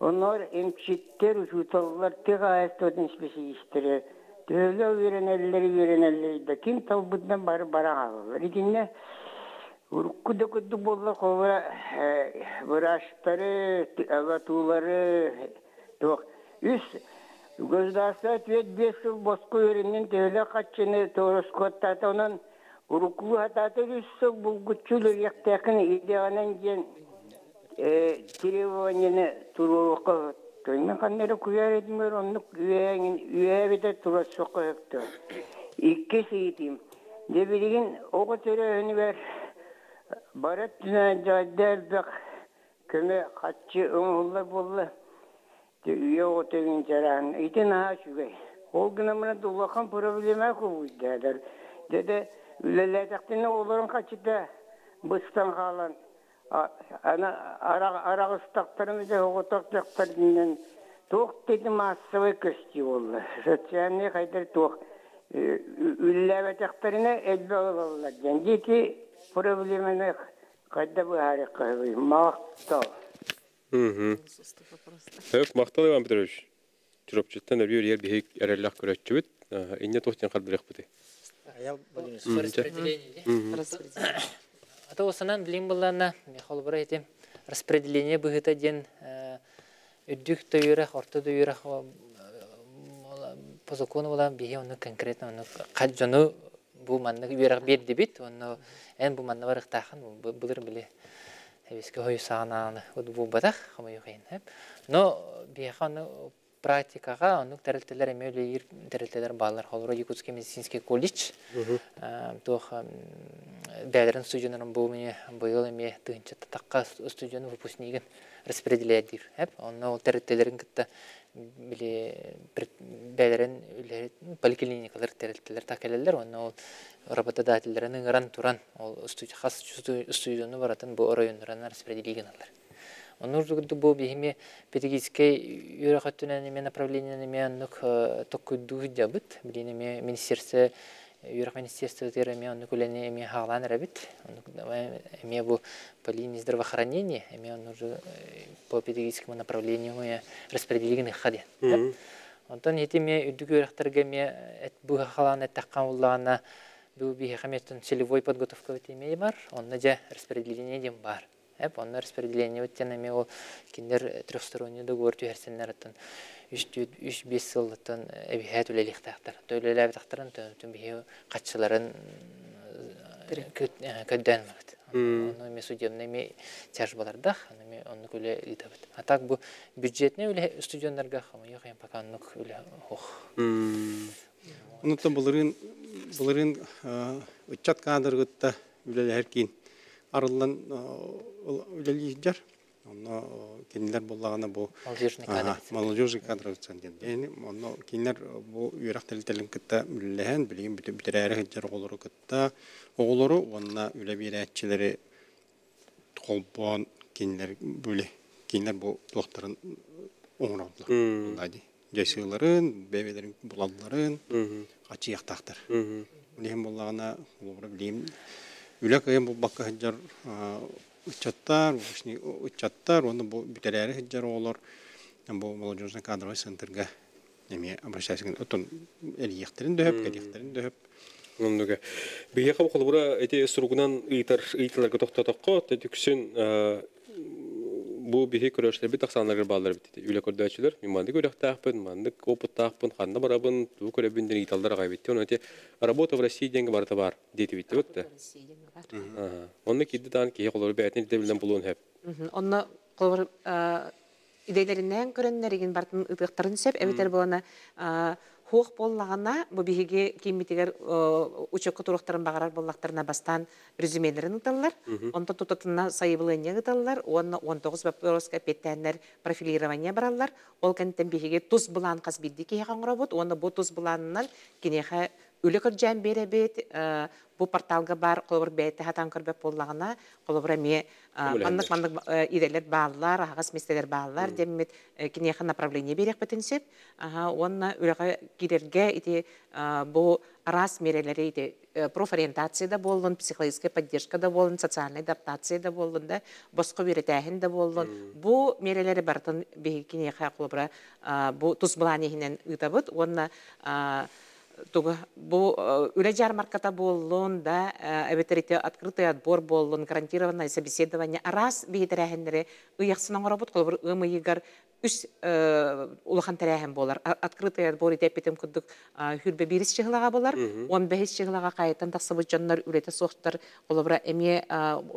onlar emçitler uçutalılar tek ayastodun spesiyistleri. Tövle verenelleri de kim talbından bara alırlar. İkinci kudu bolla kova vıraşları, agatuları yok. Üst gözdası tüyet 5 yıl bozku öğrenin tövle kaçını toruskotta onun uruklu hatatı 3 yıl bulgutçulu yaktakını ideanen gen trevonini turuqa Köymen kanları kuyar etmiyor, onu üye bide turat soku öktü. İki seyitiyim. De bilgin o kadar önü ver. Barat düzen cadder bak. Köme kaççı oğullar bolla. De üye o tevin çarağın. İti naha şüge. O gün amına dolakan probleme kovuydu der. De üleler taktığında oğulların kaçı da bıstan kalan. Ana ara ıstaklarımızda oğutaktaklarından toq dedi massavı köstü oldu. Sosyalne kaydır toq. Üllavataklarına elbe olurlar. Yani ki problemine kayda bu harika. Mağtal. Evet, mağtal Ivan Petrovich. Çırpçıttan bir yer bir erellak görətçübüt. İnne toxtan qalbırıq budi. Ата осынан билим буллана холбора этим распределение быгыта ден үддүк тойрах, орто тойрах по закону була бие оны конкретно оны каджону бу манны бирак берди бит, оны эн бу манны барык тахан булыр биле. Эбиске хой сагана бу батах хамы юкин. Но биеханы практикага оны терелтелер эмелер терелтелер балар холбора Якутский медицинский колледж. Тох бәдерин студентларын бу мене быйыл эме тыгынча такка студенты выпускниген распределяет дир. Оны ол терелтелерин кытта биле бәдерин поликлиникалар терелтелер такелелер, оны ол работодательлерин гран туран ол хас студенты баратын бу райондарына распределиген алар. Он урдугду бу бихиме педагогическое юрахатунан направление менук токуду дабыт билине министерство юрахминистерство терме он кулене эме халан рабит он эме бу по линии здравоохранения эме он уже по педагогическому направлению распределены хаде. Онтон этиме үдүгөрактарга ме бу халан таккан уллана бу бихиметен целевой подготовка этиме бар, он же распределение дем бар. Он распределение өттенеме ол киндер трехсторонний договор түйерсенлерден 3-5 сылдын әбихәт үлеліктақтар. Төлеләбітақтарын түн бейі қатшыларын көдден барады. Оны ме судебный ме тяжбалардақ, оны көлі литабыд. А так бұл бюджетне үлі студионларға қамы еқен пока оны үлі оқ. Онытта бұлырын ұтчат кадырғытта үлелі әркейін. Арылдан үлелейдер. Оны кенілер болағына бұл молодежный кадр өтсен ден. Оны кенілер бұл үйрақ тәлітелін күтті үлелейін, білеген бүтір әрі ғыджар оғылыры күтті. Оғылыры онына үле бір әтчілері қолбуан кенілер бөлі. Кенілер бұл доқтарын оңыраудылар. Жайсығыларын, бәбелерін бұладыларын, қачы яқтақтыр. Білеген болағына білейін. Үлек айын бұл баққа хыджар ұчаттар, оны бұл бүтәрәрі хыджар олар, бұл молодежный кадровый центрға обращайсың. Отын әлияқтарын дөп, кәдияқтарын дөп. Онныға. Бейеқам қолыбыра әте сұрғынан ұйтыларға тоқтатаққа, тәтіксін бұл бейе көрәшілер бі тақсанларға бағалар бітті. Үлі көрдәчілер, мен мандық өрек тақпын, мандық опыт тақпын, қанна барабын, бұл көрәбінден ұйталдар ғайбетті. Оны әте работа в России денгі барыты бар, дейті бітті өтті. Оны кейді тағын кейе қолыбыр бәйтін дебілден бұлуын әп. Оны қолыбыр идейлерінен көрінлереген бартын ұтықтарын сөп, әбетер болана хух боллағана, бұл бейге кеймітегер учокқа тұрықтарын бағарар боллақтарына бастан резюмелерін ұталылар. Онда тұтатына сайыбылыне ұталылар. Оны 19 вопроска петтәнлер профилирование баралылар. Ол кәнттен бейге тұз бұлан қаз білді кейе қаңыра бұд. Оны бұл тұз бұланынан кенеға өлі көрджән бере бет, бұл порталға бар, қолыбыр бәйті хатан көрбәп боллағына, қолыбыр әме мандық иделер бағылар, ағас местелер бағылар, демет кенеға направление берек бітінсеп, оны өліға кедерге бұл рас мерелері профориентацияда болын, психологическая поддержкада болын, социальная адаптацияда болын, босқы беретәхінде болын. Бұл мерелері бартын бейгі кенеға қолыбыра бұл тұз бұланегінен ұтабыд, оны бу үле жармарката боллун да эбетерите открытый отбор боллун, гарантированное собеседование раз бейтерәһеннәре ыяқсының робот қолбыр ымыйгар үс улахан тәрәһен болар. Открытый отбор итепетем күддік хүрбе бирис чыгылага болар, 15 чыгылага кайттан тақсыбы жаннар үлете соқтар қолбыра эме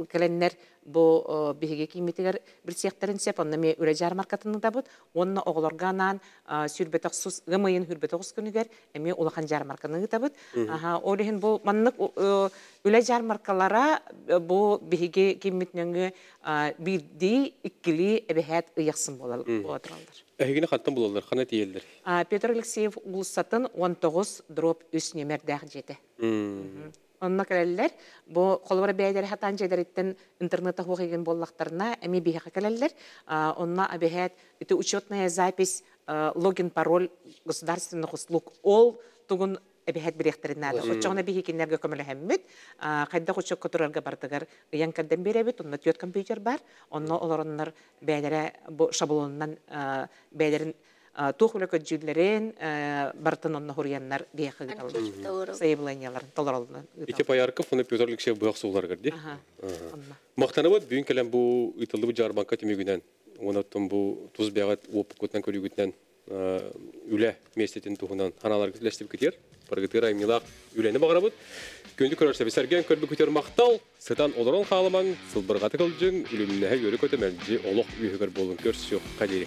келеннер бу биһиге кийметигер бир сектарын сеп, онна ме үле жармаркатының да бут, онна оғлорганан сүрбетақ сус ымыйын хүрбетақ күнігер эме улахан жармарканы табыт. Олehen бу маннык үле жармаркалара бу биһиге кимметнеңге бирди иккили эбехат ыяқсын болал отуралдар. Әгене хаттан булалар, хана тиелдер. Петр Алексеев улсатын 19/3 немердәг жете. Онна келелер, бу колбара бәйдәр хатан җедәреттен интернетта хугыгын боллактарына эми биһа келелер. Онна абехат ите учетная запись, логин, пароль государственных услуг ол тугун эбехат бирехтериннәдә. Очоңна биһи киннәргә көмеле хәммит, кайда хочок котырырга бардыгар, ян кадәм беребит, онна түйет компьютер бар, онна оларыннар бәйдәре бу шаблоннан бәйдәрен тух үлі көджүлерін бартын онны хурьяннар бияқы гыталды. Сайыблайняларын толаралына. Ите Паярков, оны Петр Алексеев бұяқ соғылар көрді. Мақтаны бұд, бүйін кәлем бұл ұйтылды бұл жарбанқа темегінен, оны тұн бұл тұз бияғат опып көтінен көрігітінен үлі местетін тұғынан аналар күтілестіп кетер. Паргытыр аймилақ үлені бағыра бұд. Көнді көрерсе бесерген көрбі көтер мақтал, сытан олырын қалыман, сылбырғаты қылжың, үлімінәе өрі көтемәлді олық үйігір болын көрсі қадері.